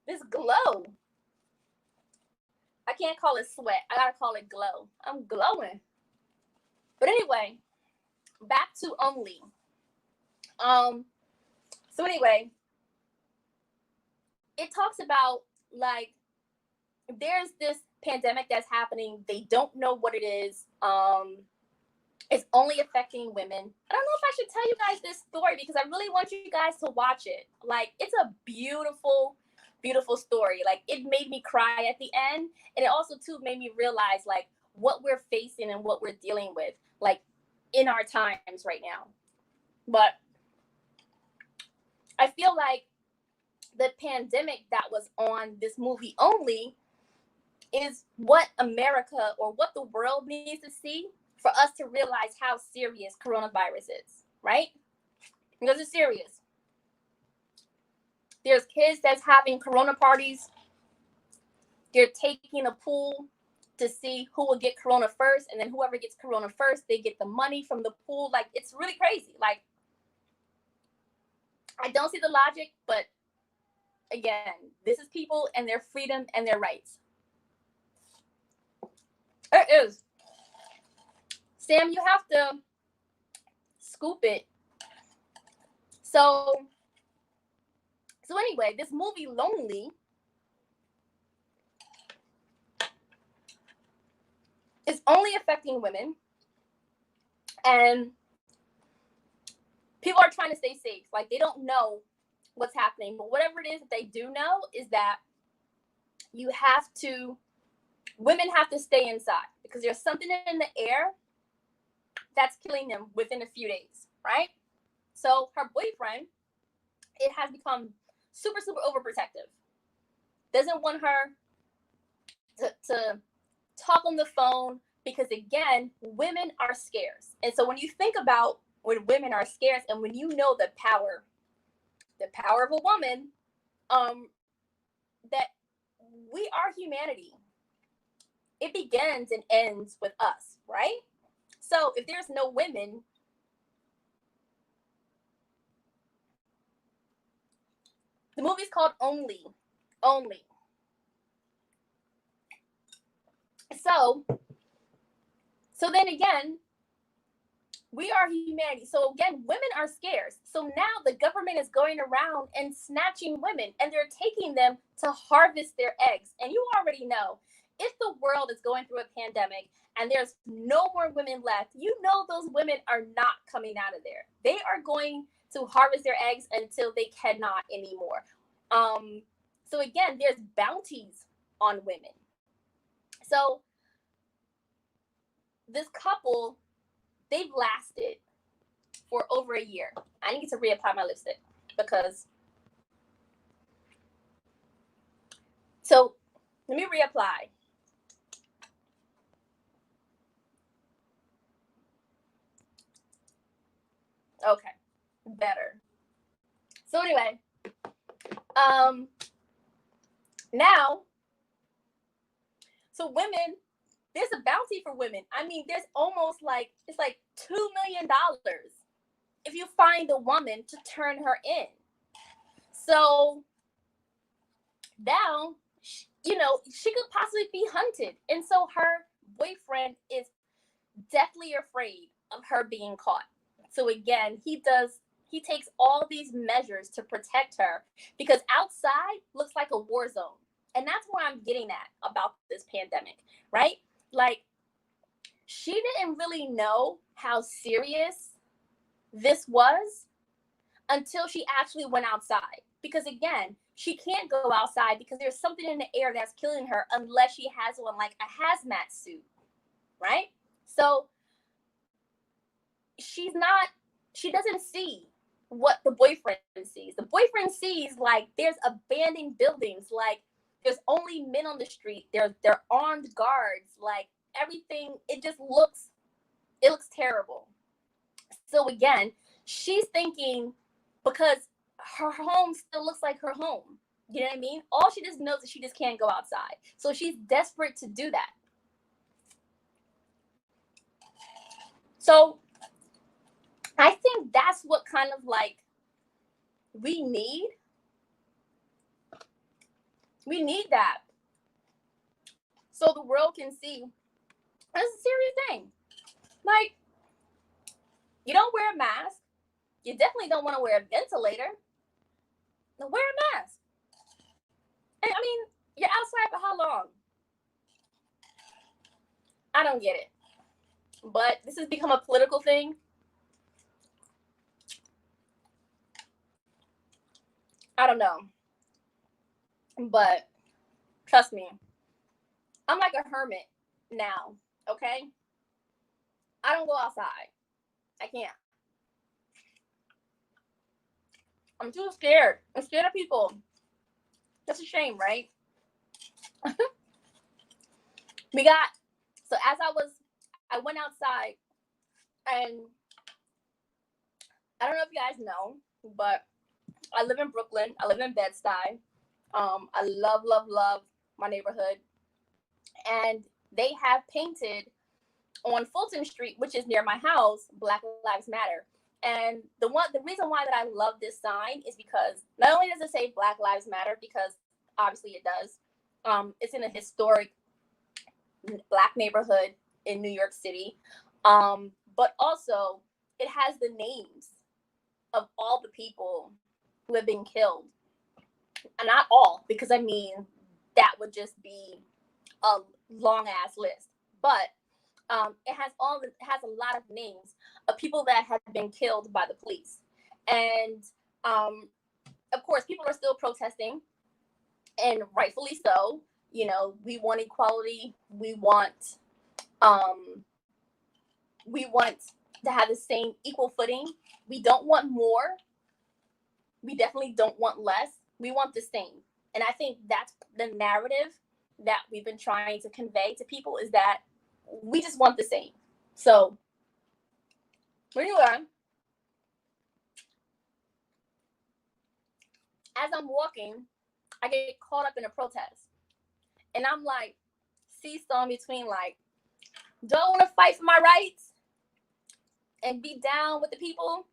This glow. I can't call it sweat. I gotta call it glow. I'm glowing. But anyway, back to Only. So anyway, it talks about, like, there's this pandemic that's happening. They don't know what it is. It's only affecting women. I don't know if I should tell you guys this story because I really want you guys to watch it. Like, it's a beautiful, beautiful story. Like, it made me cry at the end. And it also, too, made me realize, like, what we're facing and what we're dealing with, like, in our times right now. But I feel like the pandemic that was on this movie Only is what America or what the world needs to see for us to realize how serious coronavirus is, right? Because it's serious. There's kids that's having corona parties. They're taking a pool to see who will get corona first, and then whoever gets corona first, they get the money from the pool. Like, it's really crazy. Like, I don't see the logic, but again, this is people and their freedom and their rights. It is. Sam, you have to scoop it. So anyway, this movie Lonely is only affecting women, and people are trying to stay safe. Like, they don't know what's happening, but whatever it is that they do know is that women have to stay inside because there's something in the air that's killing them within a few days, right? So her boyfriend, it has become super, super overprotective. Doesn't want her to talk on the phone because, again, women are scarce. And so when you think about when women are scarce and when you know the power of a woman, that we are humanity. It begins and ends with us, right? So if there's no women, the movie's called Only. So then again, we are humanity. So again, women are scarce. So now the government is going around and snatching women, and they're taking them to harvest their eggs. And you already know, if the world is going through a pandemic and there's no more women left, you know those women are not coming out of there. They are going to harvest their eggs until they cannot anymore. So again, there's bounties on women. So this couple, they've lasted for over a year. I need to reapply my lipstick because. So let me reapply. Okay, better. So anyway, now, so women, there's a bounty for women. I mean, there's almost like, it's like $2 million if you find a woman to turn her in. So now, you know, she could possibly be hunted. And so her boyfriend is deathly afraid of her being caught. So again, he takes all these measures to protect her because outside looks like a war zone. And that's where I'm getting at about this pandemic, right? Like, she didn't really know how serious this was until she actually went outside. Because again, she can't go outside because there's something in the air that's killing her unless she has on like a hazmat suit, right? So she doesn't see what the boyfriend sees. The boyfriend sees like there's abandoned buildings, like there's only men on the street, they're armed guards, like everything, it looks terrible. So again, she's thinking, because her home still looks like her home, you know what I mean? All she just knows is she just can't go outside. So she's desperate to do that. So I think that's what kind of like we need that. So the world can see that's a serious thing. Like, you don't wear a mask. You definitely don't want to wear a ventilator. Now wear a mask. And I mean, you're outside for how long? I don't get it. But this has become a political thing. I don't know. But trust me, I'm like a hermit now, okay? I don't go outside. I can't. I'm too scared. I'm scared of people. That's a shame, right? So as I went outside, and I don't know if you guys know, but I live in Brooklyn. I live in Bed-Stuy. I love my neighborhood. And they have painted on Fulton Street, which is near my house, Black Lives Matter. And the reason why that I love this sign is because not only does it say Black Lives Matter, because obviously it does. It's in a historic Black neighborhood in New York City. But also it has the names of all the people who have been killed. And not all, because I mean, that would just be a long ass list. But it has a lot of names of people that have been killed by the police. And of course, people are still protesting, and rightfully so. You know, we want equality. We want to have the same equal footing. We don't want more. We definitely don't want less. We want the same. And I think that's the narrative that we've been trying to convey to people, is that we just want the same. So when you are, as I'm walking, I get caught up in a protest. And I'm like, seesaw between like, do I want to fight for my rights and be down with the people?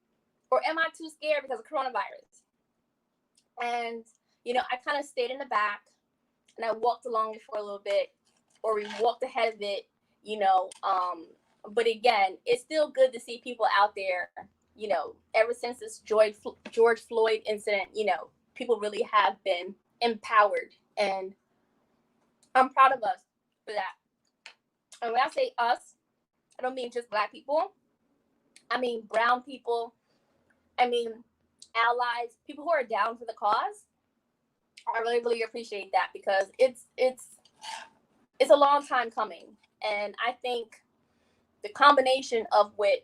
Or am I too scared because of coronavirus? And, you know, I kind of stayed in the back and I walked along for a little bit, or we walked ahead of it, you know. But again, it's still good to see people out there, you know, ever since this George Floyd incident, you know, people really have been empowered. And I'm proud of us for that. And when I say us, I don't mean just Black people. I mean brown people. I mean allies, people who are down for the cause. I really, really appreciate that, because it's a long time coming. And I think the combination of with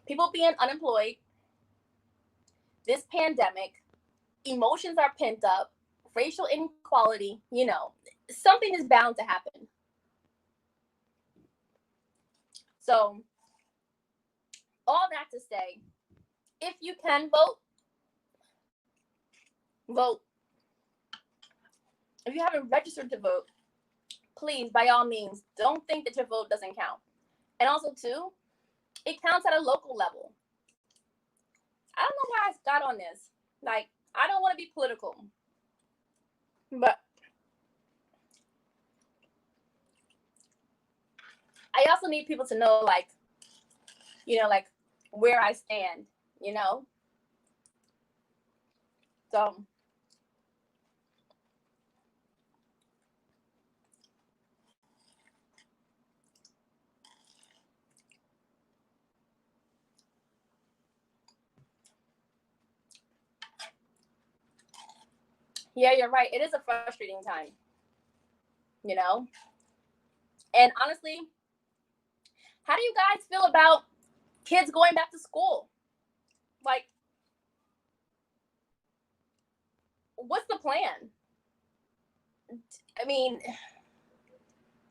people being unemployed, this pandemic, emotions are pent up, racial inequality, you know, something is bound to happen. So all that to say, if you can vote, vote. If you haven't registered to vote, please, by all means, don't think that your vote doesn't count. And also, too, it counts at a local level. I don't know why I got on this. Like, I don't want to be political, but I also need people to know, like, you know, like where I stand, you know? So yeah, you're right. It is a frustrating time, you know? And honestly, how do you guys feel about kids going back to school? Like, what's the plan? I mean,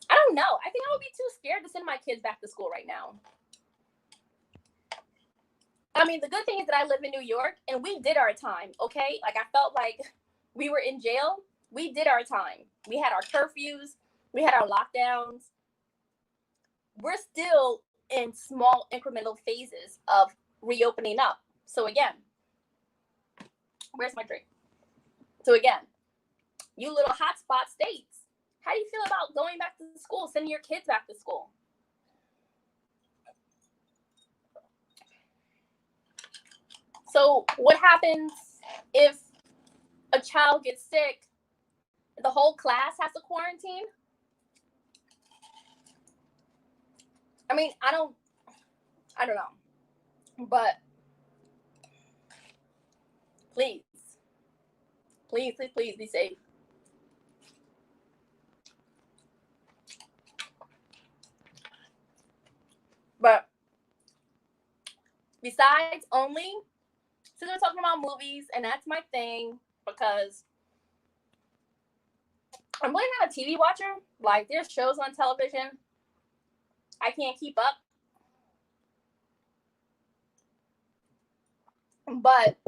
I don't know. I think I would be too scared to send my kids back to school right now. I mean, the good thing is that I live in New York and we did our time, okay? Like, I felt like we were in jail. We did our time. We had our curfews. We had our lockdowns. We're still in small incremental phases of reopening up. So again, where's my drink? So again, you little hotspot states, how do you feel about going back to school, sending your kids back to school? So what happens if a child gets sick? The whole class has to quarantine? I mean, I don't know. But please be safe. But besides, only since we're talking about movies, and that's my thing, because I'm really not a TV watcher. Like, there's shows on television I can't keep up. But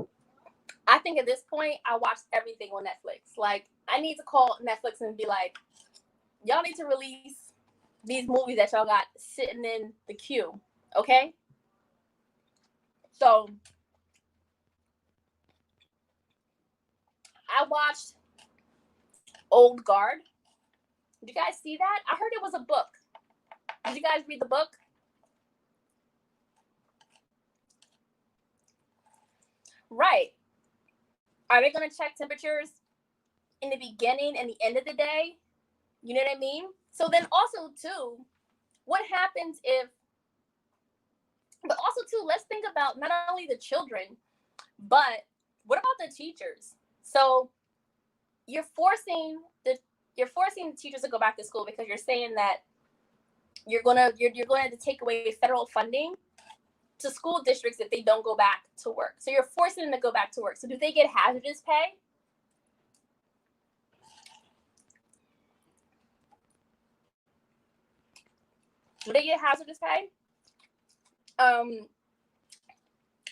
I think at this point, I watch everything on Netflix. Like, I need to call Netflix and be like, y'all need to release these movies that y'all got sitting in the queue, okay? So I watched Old Guard. Did you guys see that? I heard it was a book. Did you guys read the book? Right. Are they going to check temperatures in the beginning and the end of the day? You know what I mean? So then also, too, what happens if, but also, too, let's think about not only the children, but what about the teachers? So you're forcing the teachers to go back to school because you're saying that you're going to take away federal funding to school districts if they don't go back to work. So you're forcing them to go back to work. So do they get hazardous pay? Do they get hazardous pay?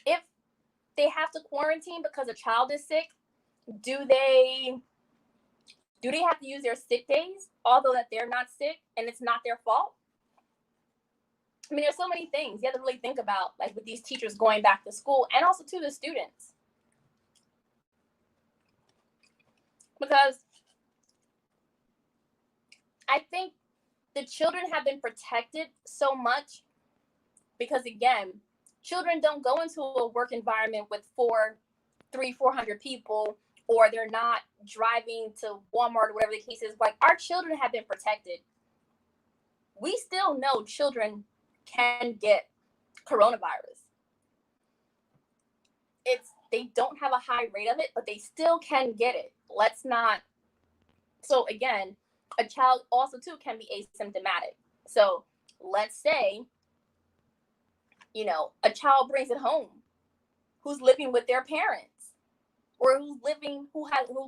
If they have to quarantine because a child is sick, do they have to use their sick days, although that they're not sick and it's not their fault? I mean, there's so many things you have to really think about, like with these teachers going back to school, and also to the students. Because I think the children have been protected so much because, again, children don't go into a work environment with 400 people, or they're not driving to Walmart or whatever the case is. Like, our children have been protected. We still know children can get coronavirus. They don't have a high rate of it, but they still can get it. Let's not. So again, a child also too can be asymptomatic. So let's say, a child brings it home who's living with their parents, or who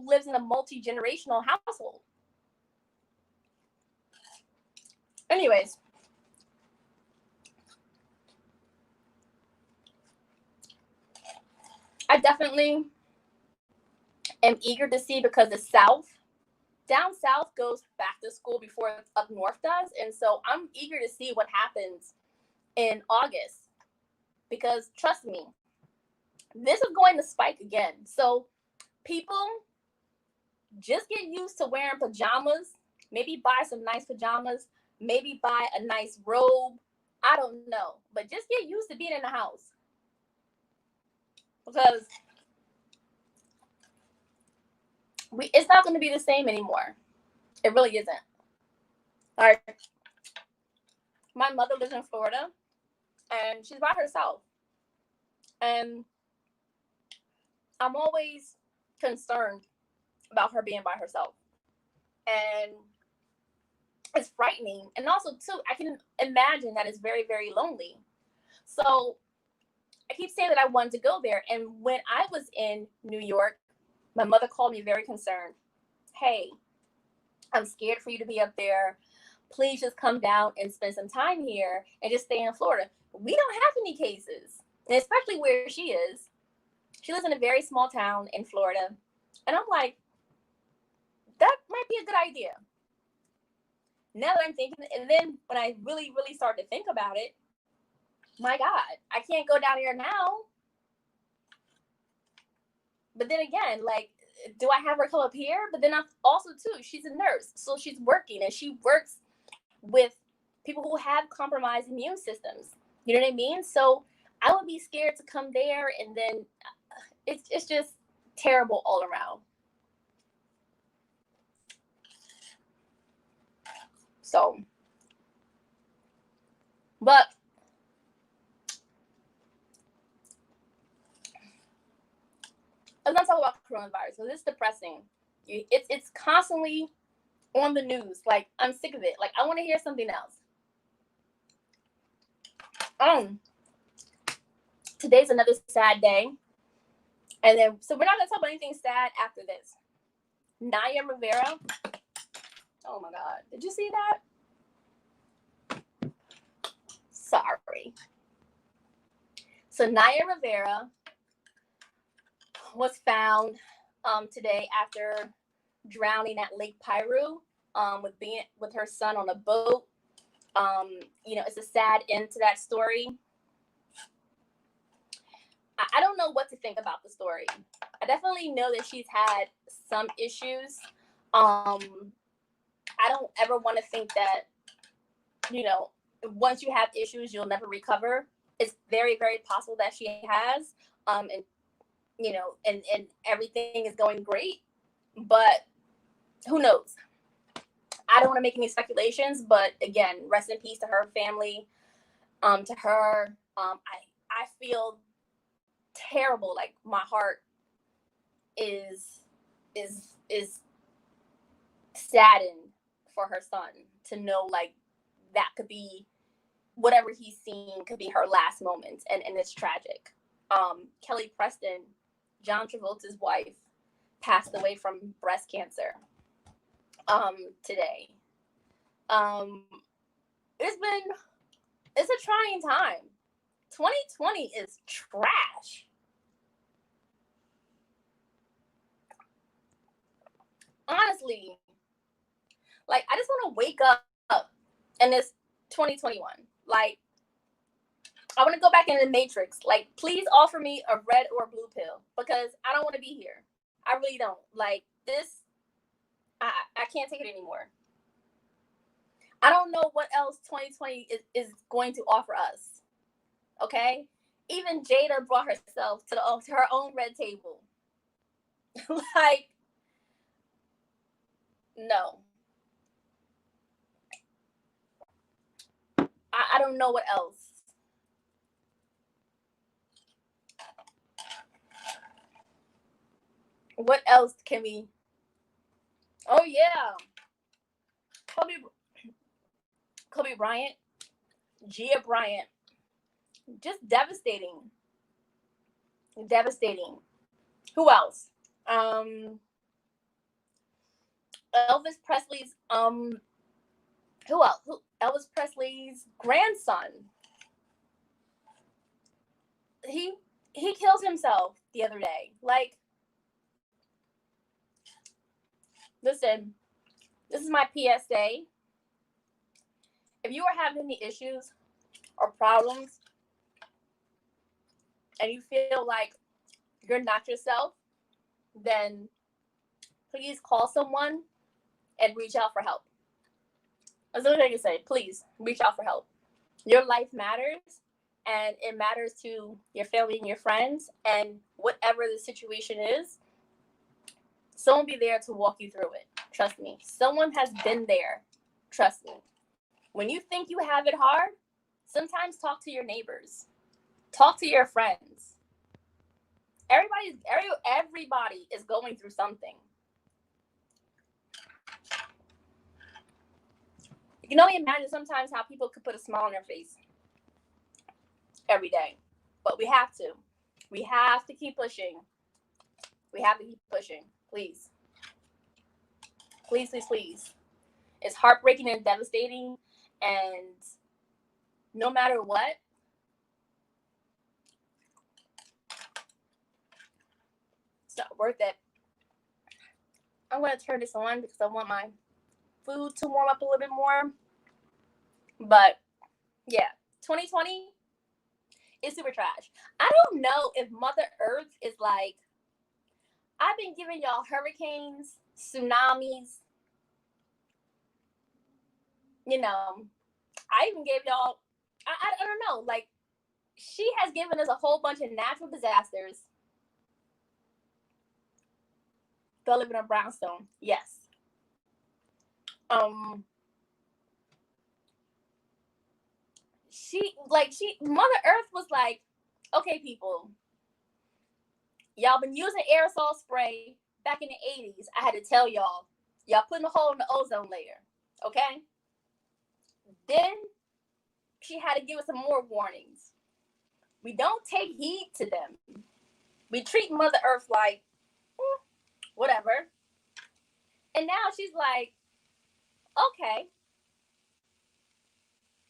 lives in a multi-generational household. Anyways, I definitely am eager to see, because down south goes back to school before up north does. And so I'm eager to see what happens in August, because trust me, this is going to spike again. So people, just get used to wearing pajamas. Maybe buy some nice pajamas. Maybe buy a nice robe. I don't know. But just get used to being in the house. Because it's not going to be the same anymore. It really isn't. All right. My mother lives in Florida, and she's by herself. And I'm always concerned about her being by herself. And it's frightening. And also, too, I can imagine that it's very, very lonely. So I keep saying that I wanted to go there. And when I was in New York, my mother called me very concerned. Hey, I'm scared for you to be up there. Please just come down and spend some time here and just stay in Florida. We don't have any cases, and especially where she is. She lives in a very small town in Florida. And I'm like, that might be a good idea. Now that I'm thinking, and then when I really, really start to think about it, my God, I can't go down here now. But then again, like, do I have her come up here? But then also, too, she's a nurse. So she's working, and she works with people who have compromised immune systems. You know what I mean? So I would be scared to come there, and then it's just terrible all around. So, but let's not talk about coronavirus, because it's depressing. It's constantly on the news. Like, I'm sick of it. Like, I want to hear something else. Today's another sad day. And then, so we're not going to talk about anything sad after this. Naya Rivera. Oh my God. Did you see that? Sorry. So Naya Rivera was found today after drowning at Lake Piru with her son on a boat. It's a sad end to that story. I don't know what to think about the story. I definitely know that she's had some issues. I don't ever want to think that, you know, once you have issues, you'll never recover. It's very, very possible that she has. And, you know, and everything is going great. But who knows? I don't want to make any speculations. But again, rest in peace to her family. To her, I feel terrible. Like my heart is saddened for her son to know like that could be whatever he's seen could be her last moments, and it's tragic. Kelly Preston, John Travolta's wife, passed away from breast cancer today. It's a trying time. 2020 is trash. Honestly, like I just want to wake up in this 2021. Like I want to go back in the Matrix. Like please offer me a red or a blue pill because I don't want to be here. I really don't. Like this, I can't take it anymore. I don't know what else 2020 is going to offer us. Okay? Even Jada brought herself to her own red table. Like, no. I don't know what else. What else can we? Oh yeah, Kobe Bryant, Gia Bryant, just devastating. Who else? Elvis Presley's who else? Elvis Presley's grandson. He kills himself the other day. Like, listen, this is my PSA. If you are having any issues or problems and you feel like you're not yourself, then please call someone and reach out for help. That's the only thing I can say. Please reach out for help. Your life matters, and it matters to your family and your friends, and whatever the situation is, someone will be there to walk you through it. Trust me. Someone has been there. Trust me. When you think you have it hard, sometimes talk to your neighbors. Talk to your friends. Everybody is going through something. You can only imagine sometimes how people could put a smile on their face every day. But we have to. We have to keep pushing. We have to keep pushing. Please. Please, please, please. It's heartbreaking and devastating. And no matter what, it's not worth it. I'm going to turn this on because I want my food to warm up a little bit more. But yeah, 2020 is super trash. I don't know if Mother Earth is like, I've been giving y'all hurricanes, tsunamis. You know, I even gave y'all, I don't know, like, she has given us a whole bunch of natural disasters. They'll live in a brownstone. Yes. Mother Earth was like, okay, people, y'all been using aerosol spray back in the 80s. I had to tell y'all putting a hole in the ozone layer. Okay? Then she had to give us some more warnings. We don't take heed to them. We treat Mother Earth like, whatever. And now she's like, okay.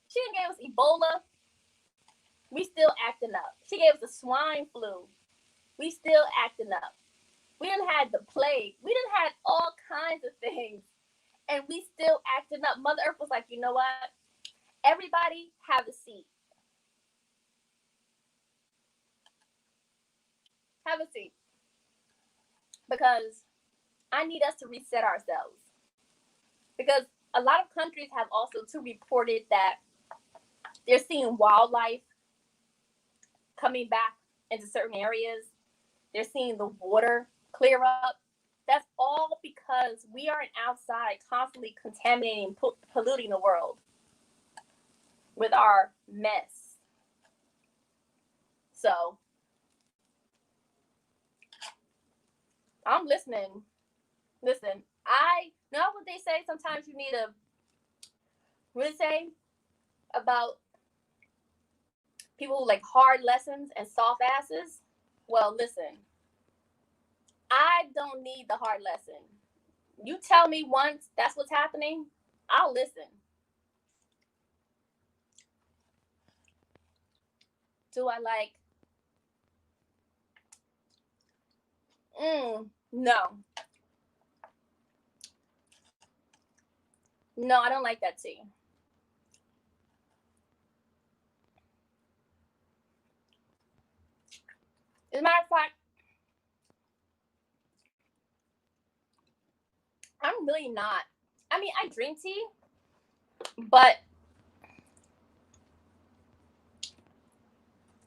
She didn't give us Ebola. We still acting up. She gave us the swine flu. We still acting up. We done had the plague. We done had all kinds of things. And we still acting up. Mother Earth was like, you know what? Everybody have a seat. Have a seat. Because I need us to reset ourselves. Because a lot of countries have also too reported that they're seeing wildlife coming back into certain areas. They're seeing the water clear up. That's all because we aren't outside constantly contaminating, polluting the world with our mess. So I'm listening. Listen, I know what they say. Sometimes you need to really say about people who like hard lessons and soft asses. Well, listen, I don't need the hard lesson. You tell me once that's what's happening, I'll listen. Do I like? No. No, I don't like that tea. As a matter of fact, I'm really not. I mean, I drink tea, but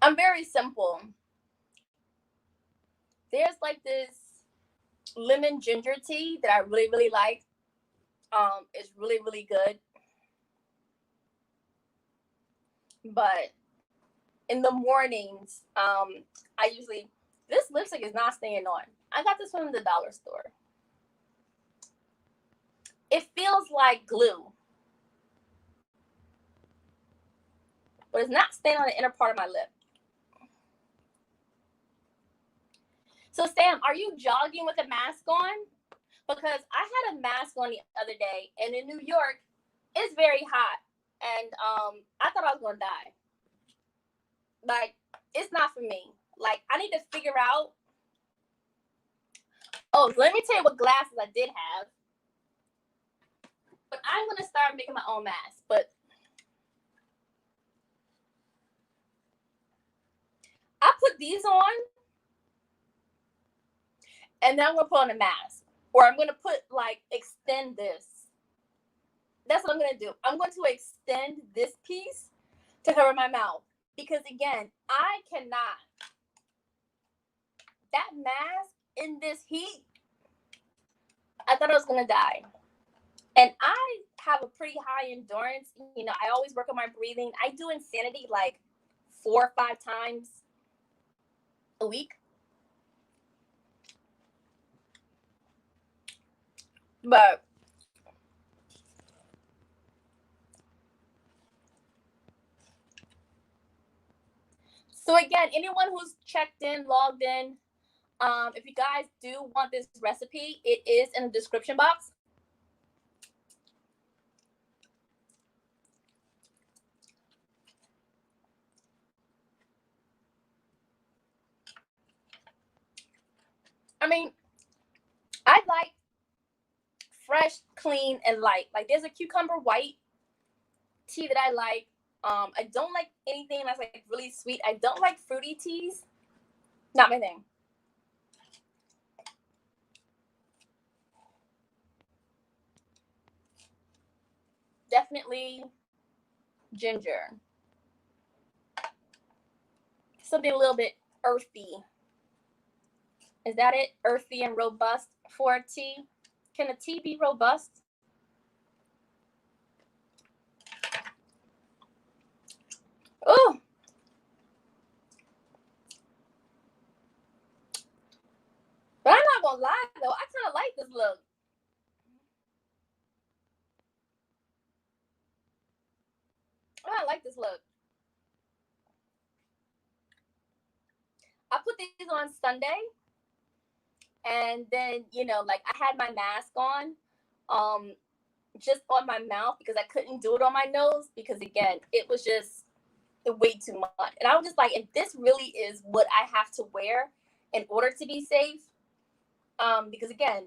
I'm very simple. There's like this lemon ginger tea that I really, really like. It's really, really good. But in the mornings, I usually, this lipstick is not staying on. I got this from the dollar store. It feels like glue, but it's not staying on the inner part of my lip. So Sam, are you jogging with a mask on? Because I had a mask on the other day, and in New York, it's very hot, and I thought I was gonna die. Like, it's not for me. Like, I need to figure out. Oh, so let me tell you what glasses I did have. But I'm gonna start making my own mask. But I put these on, and then I'm gonna put on a mask, or I'm gonna put like extend this. That's what I'm gonna do. I'm going to extend this piece to cover my mouth because again, I cannot. That mask in this heat, I thought I was gonna die. And I have a pretty high endurance. You know, I always work on my breathing. I do insanity like 4 or 5 times a week. But so again, anyone who's checked in, logged in, if you guys do want this recipe, it is in the description box. I mean, I like fresh, clean, and light. Like there's a cucumber white tea that I like. I don't like anything that's like really sweet. I don't like fruity teas. Not my thing. Definitely ginger. Something a little bit earthy. Is that it? Earthy and robust for a tea? Can a tea be robust? Oh. But I'm not gonna lie though, I kind of like this look. I like this look. I put these on Sunday, and then you know, like I had my mask on, just on my mouth because I couldn't do it on my nose because again, it was just way too much. And I was just like, if this really is what I have to wear in order to be safe, because again,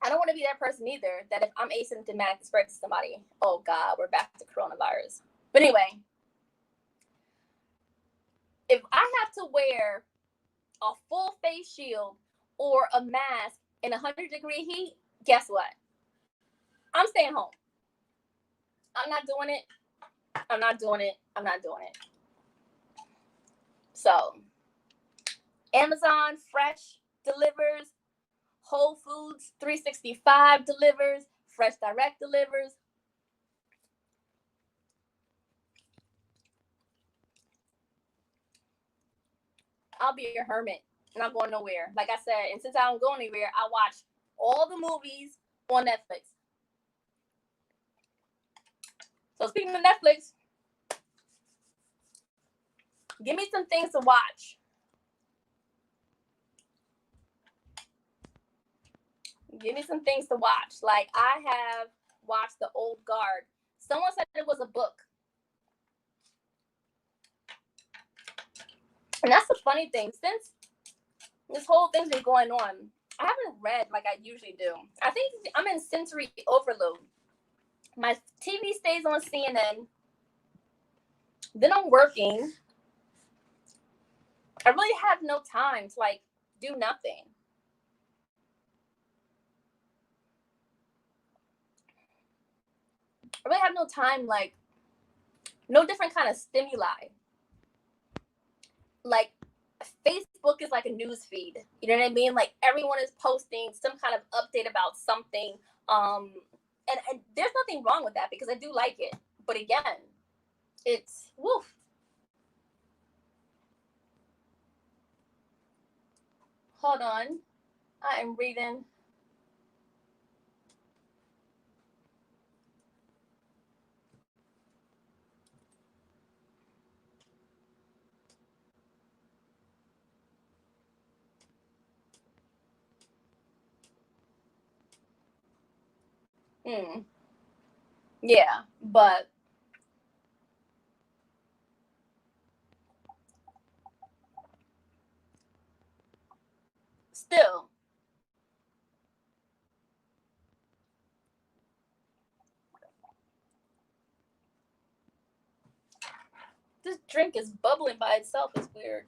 I don't want to be that person either that if I'm asymptomatic to spread to somebody, oh God, we're back to coronavirus. But anyway, if I have to wear a full face shield or a mask in 100-degree heat, guess what? I'm staying home. I'm not doing it. I'm not doing it. I'm not doing it. So, Amazon Fresh delivers. Whole Foods 365 delivers. Fresh Direct delivers. I'll be a hermit. Not going nowhere. Like I said, and since I don't go anywhere, I watch all the movies on Netflix. So speaking of Netflix, give me some things to watch. Give me some things to watch. Like, I have watched The Old Guard. Someone said it was a book. And that's the funny thing. Since this whole thing's been going on, I haven't read like I usually do. I think I'm in sensory overload. My TV stays on CNN. Then I'm working. I really have no time to like do nothing. I really have no time, like no different kind of stimuli. Like Facebook is like a news feed. You know what I mean? Like everyone is posting some kind of update about something. And there's nothing wrong with that because I do like it. But again, it's woof. Hold on. I am reading. Yeah, but still, this drink is bubbling by itself. It's weird.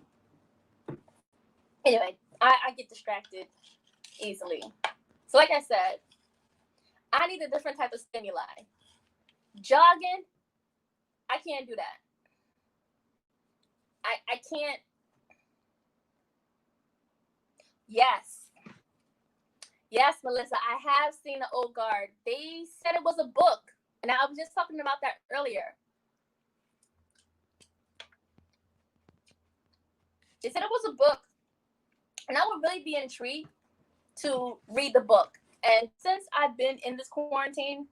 Anyway, I get distracted easily. So like I said, I need a different type of stimuli. Jogging, I can't do that. I can't. Yes. Yes, Melissa, I have seen The Old Guard. They said it was a book. And I was just talking about that earlier. They said it was a book. And I would really be intrigued to read the book. And since I've been in this quarantine,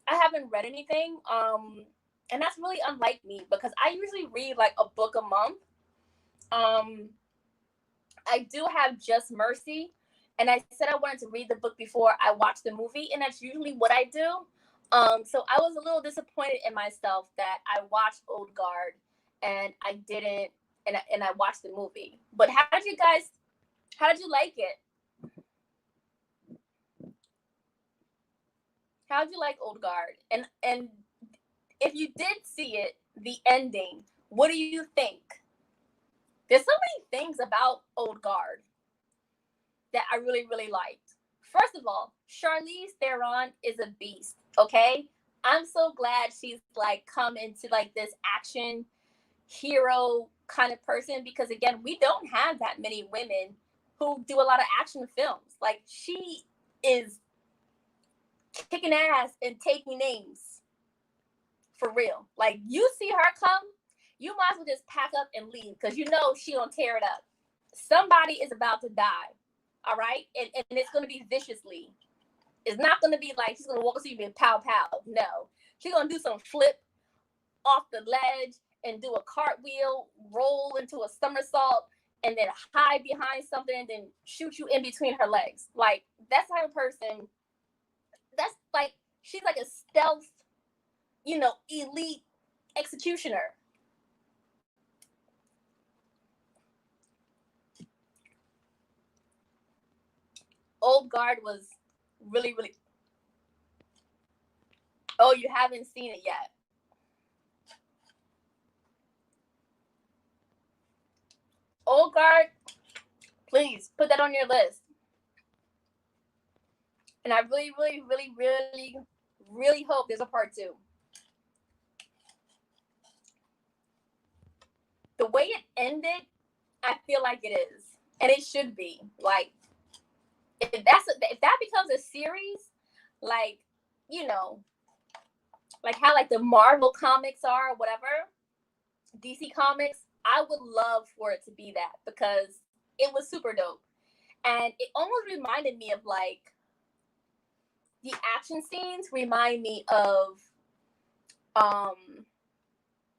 I haven't read anything. And that's really unlike me because I usually read like a book a month. I do have Just Mercy. And I said I wanted to read the book before I watched the movie. And that's usually what I do. So I was a little disappointed in myself that I watched Old Guard and I didn't, and I watched the movie. But how did you like it? How did you like Old Guard? And if you did see it, the ending, what do you think? There's so many things about Old Guard that I really, really liked. First of all, Charlize Theron is a beast, okay? I'm so glad she's like come into like this action hero kind of person because again, we don't have that many women who do a lot of action films. Like she is kicking ass and taking names for real. Like you see her come, you might as well just pack up and leave because you know she gonna tear it up. Somebody is about to die. All right, and it's gonna be viciously. It's not gonna be like she's gonna walk to you and pow pow. No, she's gonna do some flip off the ledge and do a cartwheel, roll into a somersault, and then hide behind something and then shoot you in between her legs. Like that's the type of person. That's like she's like a stealth, elite executioner. Old Guard was really, really. Oh, you haven't seen it yet. Old Guard Please put that on your list. And I really, really, really, really, really hope there's a part 2. The way it ended, I feel like it is, and it should be. Like, if that becomes a series, like, you know, like how like the Marvel comics are or whatever, DC comics, I would love for it to be that, because it was super dope. And it almost reminded me of like, the action scenes remind me of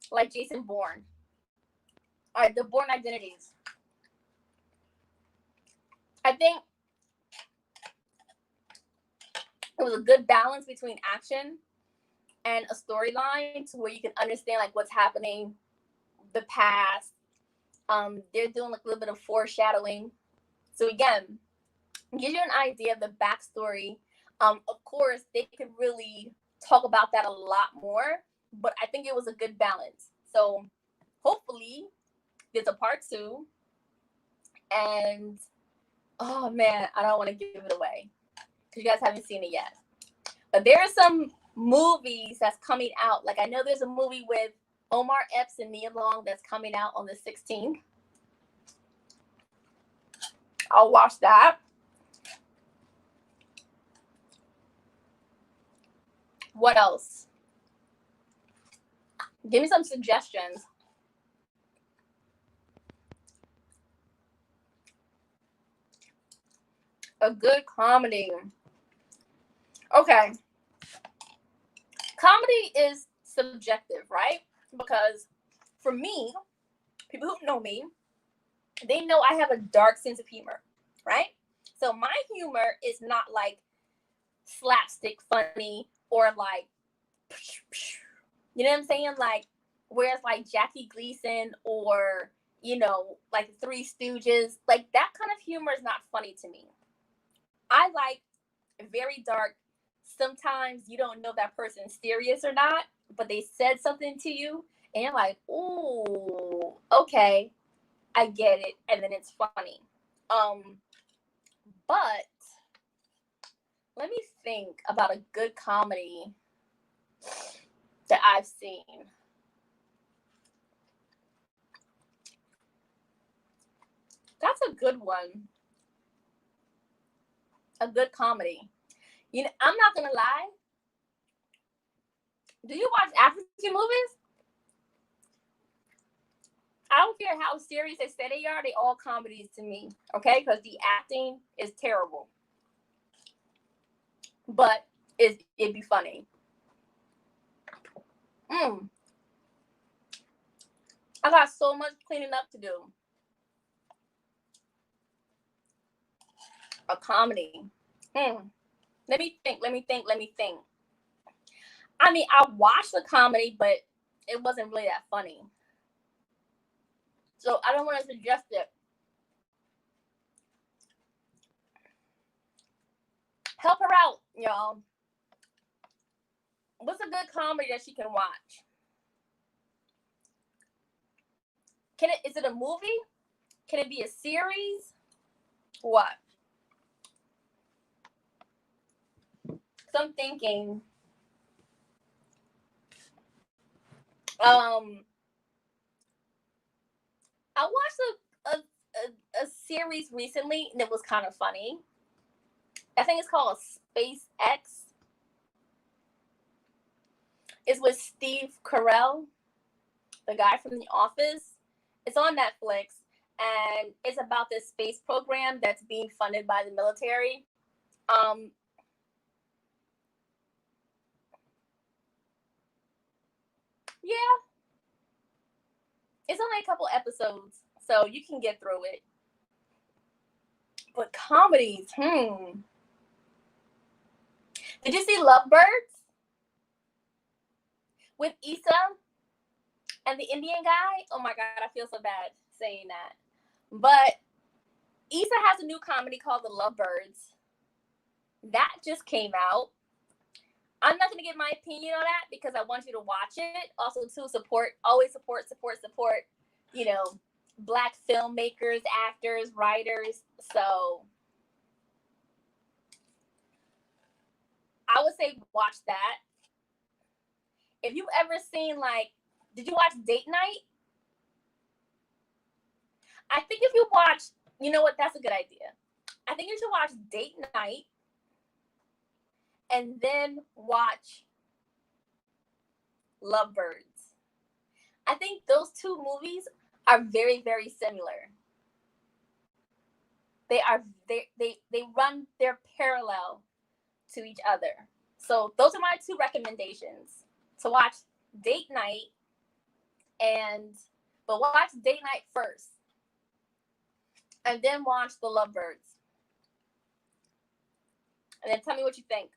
like Jason Bourne. All right, the Bourne Identities. I think it was a good balance between action and a storyline to where you can understand like what's happening, the past. They're doing like a little bit of foreshadowing. So again, gives you an idea of the backstory. Of course, they could really talk about that a lot more, but I think it was a good balance. So hopefully there's a part 2. And oh man, I don't want to give it away because you guys haven't seen it yet. But there are some movies that's coming out. Like I know there's a movie with Omar Epps and Nia Long that's coming out on the 16th. I'll watch that. What else? Give me some suggestions. A good comedy. Okay. Comedy is subjective, right? Because for me, people who know me, they know I have a dark sense of humor, right? So my humor is not like slapstick funny or like, you know what I'm saying? Like, whereas like Jackie Gleason or, you know, like Three Stooges, like that kind of humor is not funny to me. I like very dark. Sometimes you don't know that person's serious or not, but they said something to you and you're like, ooh, okay, I get it. And then it's funny. But let me think about a good comedy that I've seen. That's a good one. A good comedy. You know, I'm not gonna lie. Do you watch African movies? I don't care how serious they say they are, they all comedies to me. Okay? Because the acting is terrible. But it'd be funny. I got so much cleaning up to do. A comedy. Let me think. I mean, I watched the comedy, but it wasn't really that funny. So I don't want to suggest it. Help her out, y'all. What's a good comedy that she can watch? Is it a movie? Can it be a series? What? So I'm thinking, I watched a series recently and it was kind of funny. I think it's called SpaceX. It's with Steve Carell, the guy from The Office. It's on Netflix and it's about this space program that's being funded by the military. Yeah. It's only a couple episodes, so you can get through it. But comedies, Did you see Lovebirds? With Issa and the Indian guy? Oh my God, I feel so bad saying that. But Issa has a new comedy called The Lovebirds. That just came out. I'm not going to give my opinion on that because I want you to watch it. Also, to always support, you know, Black filmmakers, actors, writers. So I would say watch that. If you've ever seen, like, did you watch Date Night? I think if you watch, you know what, that's a good idea. I think you should watch Date Night and then watch Lovebirds. I think those two movies are very, very similar. They run, they're parallel to each other. So those are my two recommendations. To watch Date Night but watch Date Night first. And then watch The Lovebirds. And then tell me what you think.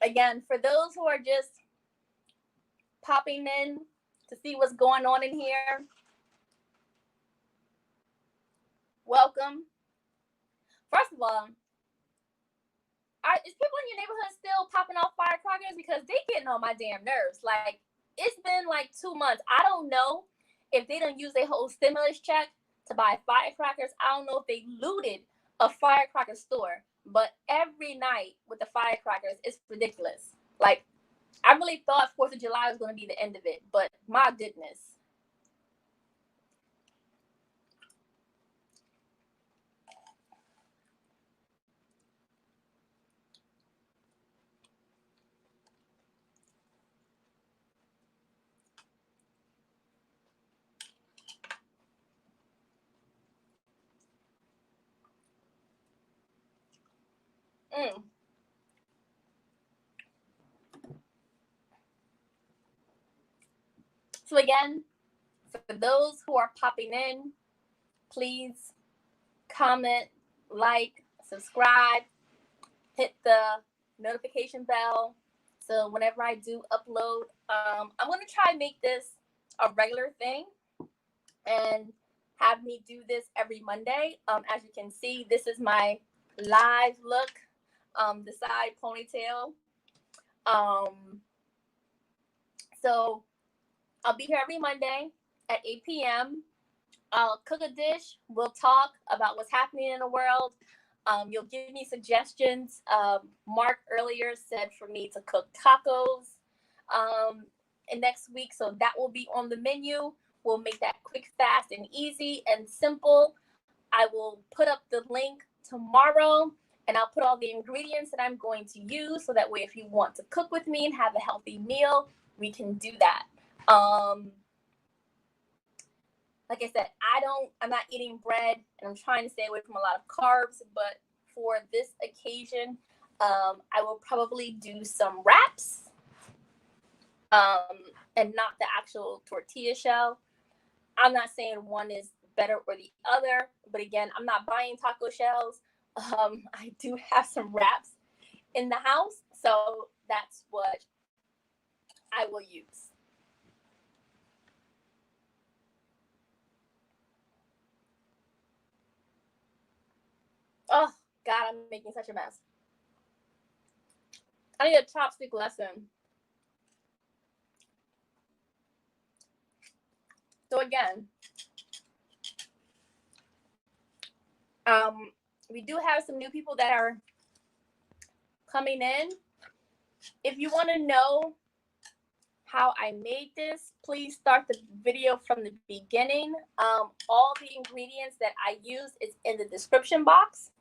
Again, for those who are just popping in to see what's going on in here, welcome. First of all, is people in your neighborhood still popping off firecrackers? Because they getting on my damn nerves. Like, it's been like 2 months. I don't know if they don't use their whole stimulus check to buy firecrackers. I don't know if they looted a firecracker store. But every night with the firecrackers, it's ridiculous. Like, I really thought 4th of July was going to be the end of it. But my goodness. So again, for those who are popping in, please comment, like, subscribe, hit the notification bell. So whenever I do upload, I'm going to try and make this a regular thing and have me do this every Monday. As you can see, this is my live look, the side ponytail. So I'll be here every Monday at 8 p.m. I'll cook a dish. We'll talk about what's happening in the world. You'll give me suggestions. Mark earlier said for me to cook tacos and next week, so that will be on the menu. We'll make that quick, fast, and easy and simple. I will put up the link tomorrow, and I'll put all the ingredients that I'm going to use, so that way if you want to cook with me and have a healthy meal, we can do that. Like I said, I'm not eating bread, and I'm trying to stay away from a lot of carbs, but for this occasion, I will probably do some wraps, and not the actual tortilla shell. I'm not saying one is better or the other, but again, I'm not buying taco shells. I do have some wraps in the house, so that's what I will use. Oh, God, I'm making such a mess. I need a chopstick lesson. So again, we do have some new people that are coming in. If you want to know how I made this, please start the video from the beginning. All the ingredients that I use is in the description box.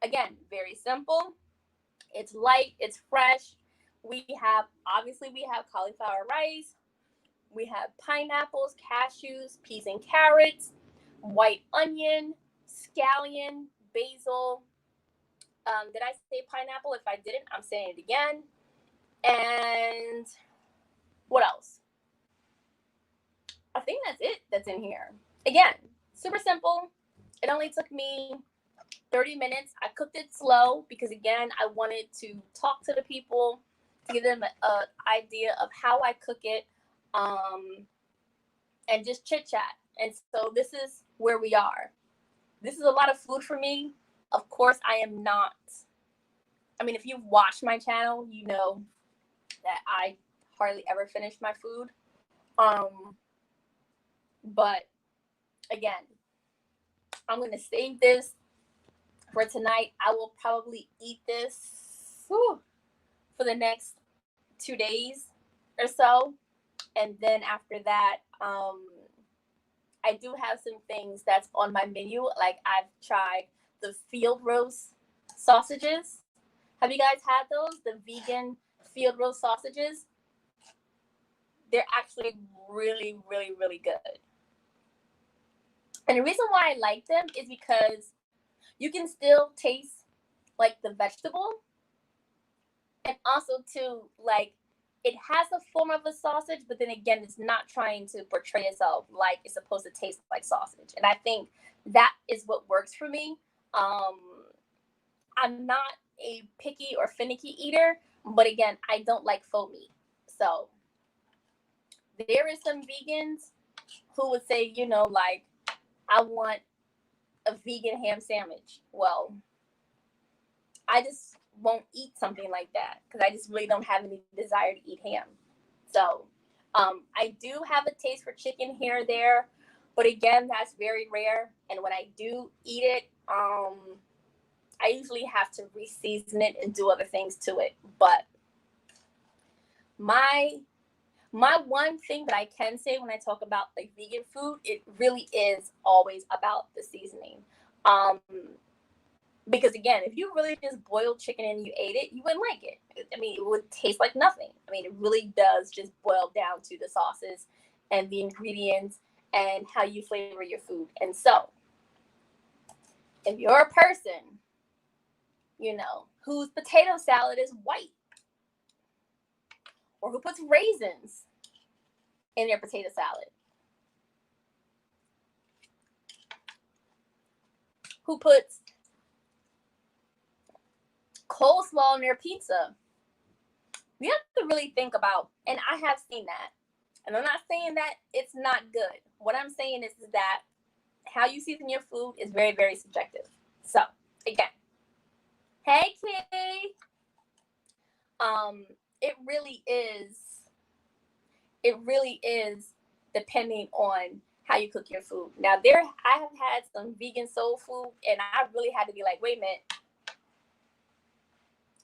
Again, very simple. It's light, it's fresh. We have cauliflower rice. We have pineapples, cashews, peas and carrots, white onion, scallion, basil. Did I say pineapple? If I didn't, I'm saying it again. And what else? I think that's it that's in here. Again, super simple. It only took me 30 minutes. I cooked it slow because, again, I wanted to talk to the people, to give them an idea of how I cook it, and just chit chat. And so this is where we are. This is a lot of food for me. Of course, I am not. I mean, if you've watched my channel, you know that I hardly ever finish my food. But again, I'm going to save this for tonight. I will probably eat this for the next 2 days or so. And then after that, I do have some things that's on my menu. Like I've tried the field roast sausages. Have you guys had those? The vegan field roast sausages? They're actually really, really, really good. And the reason why I like them is because you can still taste like the vegetable. And also too, like it has a form of a sausage, but then again, it's not trying to portray itself like it's supposed to taste like sausage. And I think that is what works for me. I'm not a picky or finicky eater, but again, I don't like faux meat. So there is some vegans who would say, you know, like, I want a vegan ham sandwich. Well, I just won't eat something like that because I just really don't have any desire to eat ham. So I do have a taste for chicken here or there, but again, that's very rare. And when I do eat it, I usually have to re-season it and do other things to it. But my one thing that I can say when I talk about like vegan food, it really is always about the seasoning. Because again, if you really just boiled chicken and you ate it, you wouldn't like it. I mean, it would taste like nothing. I mean, it really does just boil down to the sauces and the ingredients and how you flavor your food. And so, if you're a person, you know, whose potato salad is white, or who puts raisins in their potato salad, who puts coleslaw in their pizza, you have to really think about, and I have seen that, and I'm not saying that it's not good. What I'm saying is that how you season your food is very, very subjective. So again, hey Kitty, it really is depending on how you cook your food. Now I have had some vegan soul food, and I really had to be like, wait a minute,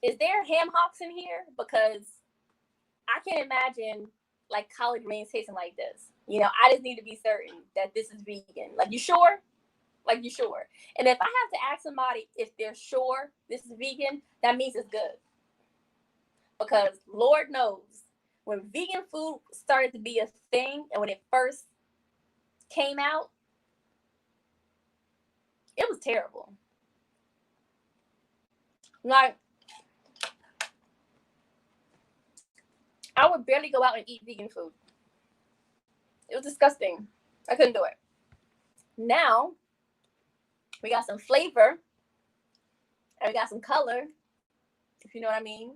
is there ham hocks in here? Because I can't imagine like collard greens tasting like this. You know, I just need to be certain that this is vegan. Like, you sure? Like, you sure? And if I have to ask somebody if they're sure this is vegan, that means it's good. Because Lord knows, when vegan food started to be a thing and when it first came out, it was terrible. Like, I would barely go out and eat vegan food. It was disgusting. I couldn't do it. Now, we got some flavor and we got some color, if you know what I mean,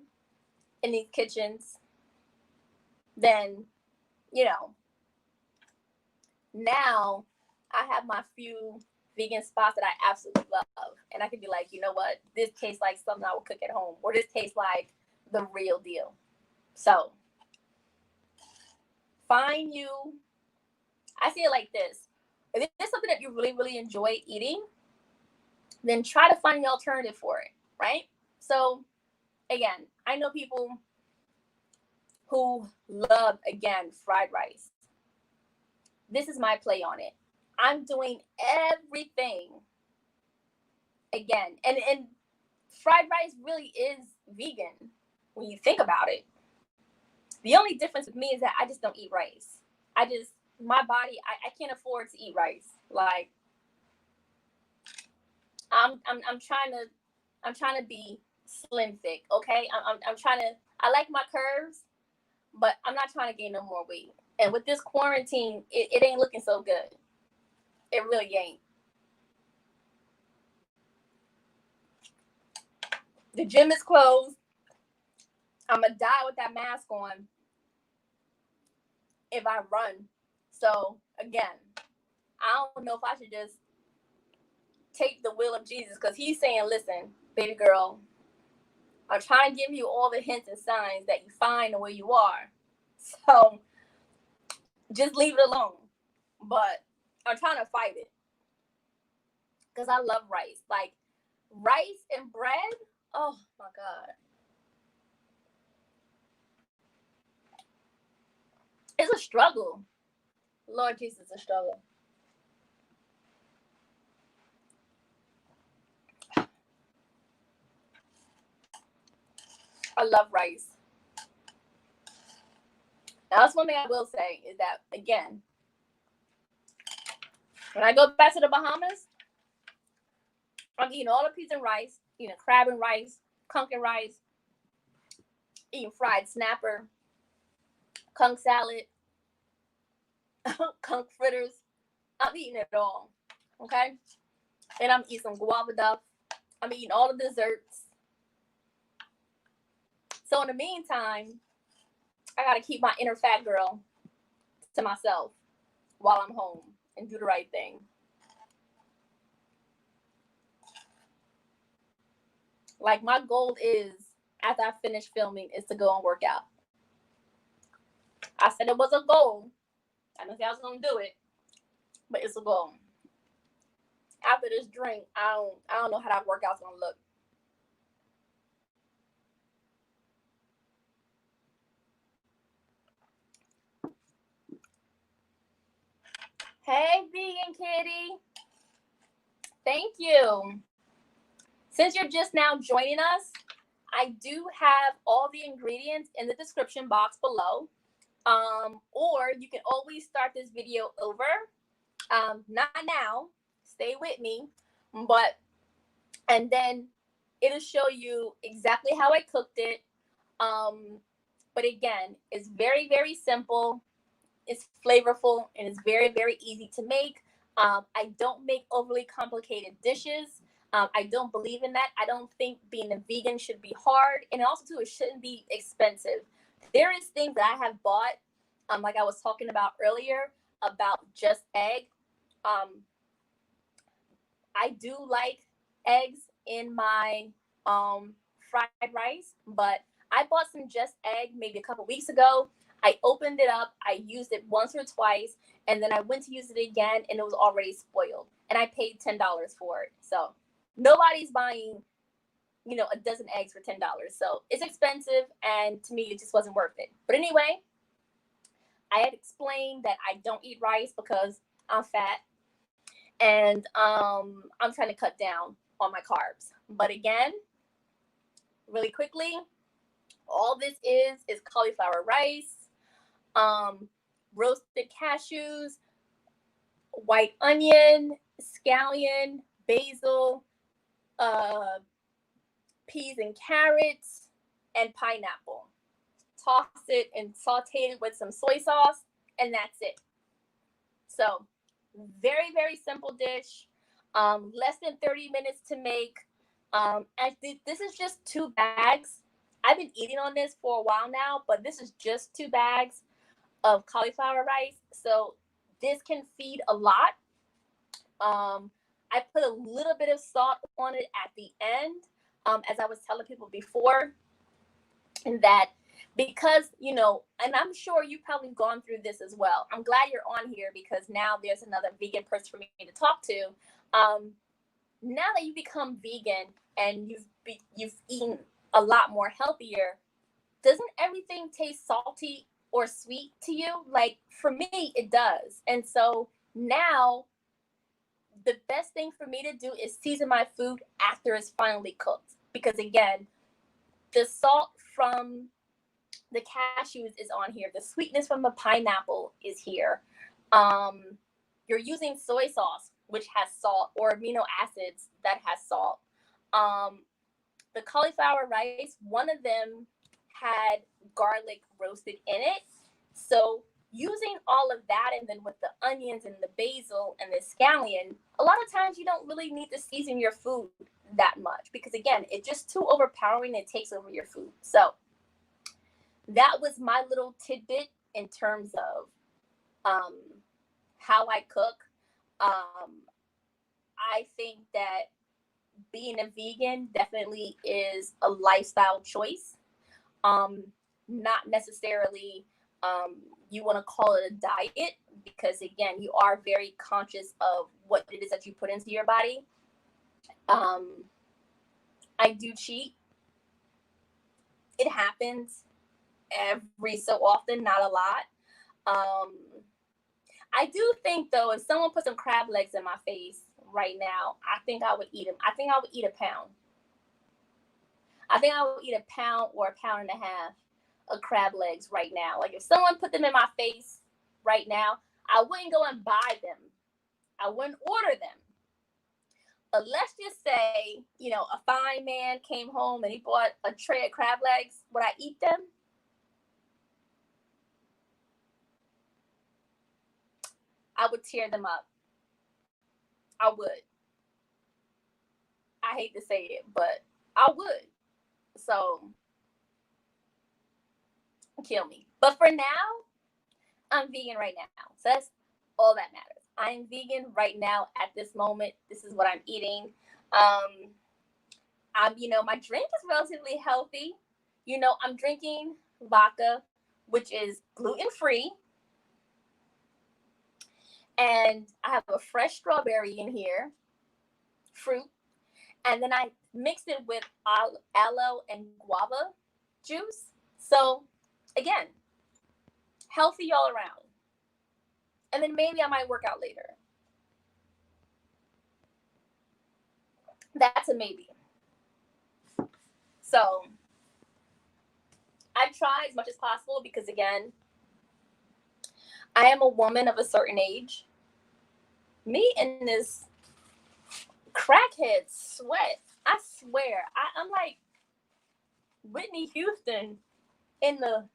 in these kitchens. Then, you know, now I have my few vegan spots that I absolutely love. And I can be like, you know what? This tastes like something I would cook at home. Or this tastes like the real deal. So, find you. I see it like this. If it's something that you really, really enjoy eating, then try to find an alternative for it, right? So, again, I know people who love, again, fried rice. This is my play on it. I'm doing everything, again, and fried rice really is vegan when you think about it. The only difference with me is that I just don't eat rice. My body, I can't afford to eat rice. Like, I'm trying to be slim thick, okay? I'm trying to, I like my curves, but I'm not trying to gain no more weight. And with this quarantine, it ain't looking so good. It really ain't. The gym is closed. I'm gonna die with that mask on if I run. So again, I don't know if I should just take the will of Jesus, because he's saying, listen, baby girl, I'm trying to give you all the hints and signs that you find where you are. So just leave it alone. But I'm trying to fight it because I love rice. Like rice and bread. Oh my God. It's a struggle. Lord Jesus, it's a struggle. I love rice. Now, that's one thing I will say is that, again, when I go back to the Bahamas, I'm eating all the peas and rice, eating crab and rice, conch and rice, eating fried snapper, conch salad, conch fritters. I'm eating it all, okay? And I'm eating some guava duff. I'm eating all the desserts. So in the meantime, I got to keep my inner fat girl to myself while I'm home and do the right thing. Like, my goal is, after I finish filming, is to go and work out. I said it was a goal. I didn't say I was going to do it, but it's a goal. After this drink, I don't know how that workout's going to look. Hey, vegan kitty. Thank you. Since you're just now joining us, I do have all the ingredients in the description box below. Or you can always start this video over. Not now. Stay with me. And then it'll show you exactly how I cooked it. But again, it's very, very simple. It's flavorful, and it's very, very easy to make. I don't make overly complicated dishes. I don't believe in that. I don't think being a vegan should be hard. And also, too, it shouldn't be expensive. There is things that I have bought, like I was talking about earlier, about just egg. I do like eggs in my fried rice, but I bought some just egg maybe a couple weeks ago. I opened it up, I used it once or twice, and then I went to use it again, and it was already spoiled. And I paid $10 for it. So nobody's buying, a dozen eggs for $10. So it's expensive, and to me, it just wasn't worth it. But anyway, I had explained that I don't eat rice because I'm fat, and I'm trying to cut down on my carbs. But again, really quickly, all this is cauliflower rice, roasted cashews, white onion, scallion, basil, peas and carrots, and pineapple. Toss it and saute it with some soy sauce, and that's it. So very, very simple dish. Less than 30 minutes to make. And this is just 2 bags. I've been eating on this for a while now, but this is just 2 bags of cauliflower rice. So this can feed a lot. I put a little bit of salt on it at the end, as I was telling people before, and that because, and I'm sure you've probably gone through this as well. I'm glad you're on here because now there's another vegan person for me to talk to. Now that you become vegan and you've eaten a lot more healthier, doesn't everything taste salty or sweet to you? Like, for me, it does. And so now the best thing for me to do is season my food after it's finally cooked. Because again, the salt from the cashews is on here. The sweetness from the pineapple is here. You're using soy sauce, which has salt, or amino acids that has salt. The cauliflower rice, one of them had garlic roasted in it. So using all of that, and then with the onions and the basil and the scallion, a lot of times you don't really need to season your food that much because, again, it's just too overpowering. It takes over your food. So that was my little tidbit in terms of how I cook. I think that being a vegan definitely is a lifestyle choice. Um, Not necessarily you want to call it a diet, because again, you are very conscious of what it is that you put into your body. Um, I do cheat. It happens every so often, not a lot. Um, I do think though, if someone put some crab legs in my face right now, I think I would eat them. I think I would eat a pound. I think I would eat a pound or a pound and a half of crab legs right now. Like if someone put them in my face right now, I wouldn't go and buy them. I wouldn't order them. But let's just say, a fine man came home and he bought a tray of crab legs. Would I eat them? I would tear them up. I would. I hate to say it, but I would. So, kill me. But for now, I'm vegan right now. So that's all that matters. I'm vegan right now at this moment. This is what I'm eating. My drink is relatively healthy. I'm drinking vodka, which is gluten free. And I have a fresh strawberry in here, fruit. And then I mixed it with aloe and guava juice. So, again, healthy all around. And then maybe I might work out later. That's a maybe. So I try as much as possible because, again, I am a woman of a certain age. Me and this crackhead sweat. I swear, I'm like Whitney Houston in the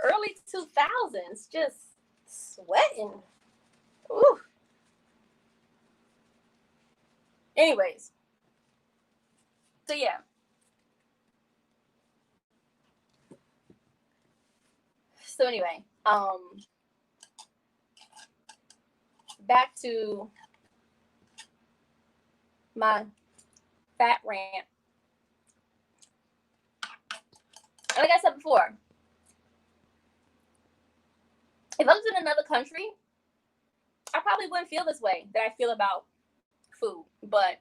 early 2000s, just sweating. Ooh. Anyways, so yeah. So anyway, back to my fat rant. Like I said before, if I was in another country, I probably wouldn't feel this way that I feel about food. But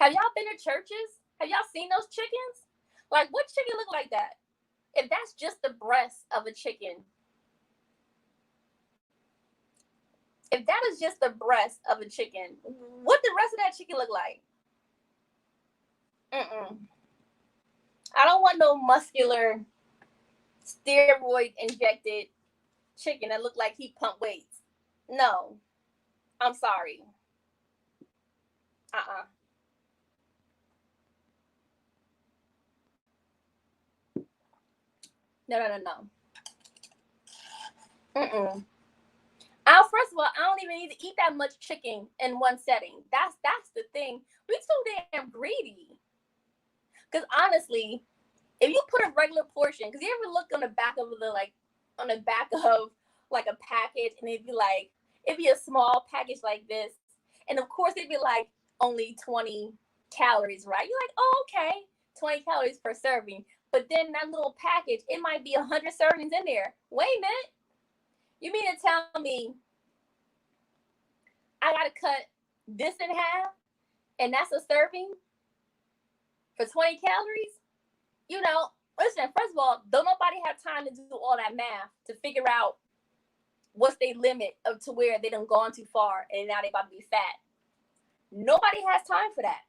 have y'all been to churches? Have y'all seen those chickens? Like, what chicken look like that? If that's just the breast of a chicken, if that is just the breast of a chicken, what the rest of that chicken look like? I don't want no muscular, steroid injected chicken that look like he pumped weights. No, I'm sorry. No. First of all, I don't even need to eat that much chicken in one setting. That's the thing. We too damn greedy. Because honestly, if you put a regular portion, because you ever look on the back of a package, and it'd be a small package like this, and of course it'd be like only 20 calories, right? You're like, oh, okay, 20 calories per serving. But then that little package, it might be 100 servings in there. Wait a minute. You mean to tell me I gotta cut this in half, and that's a serving for 20 calories? Listen, first of all, don't nobody have time to do all that math to figure out what's their limit of to where they done gone too far and now they about to be fat. Nobody has time for that.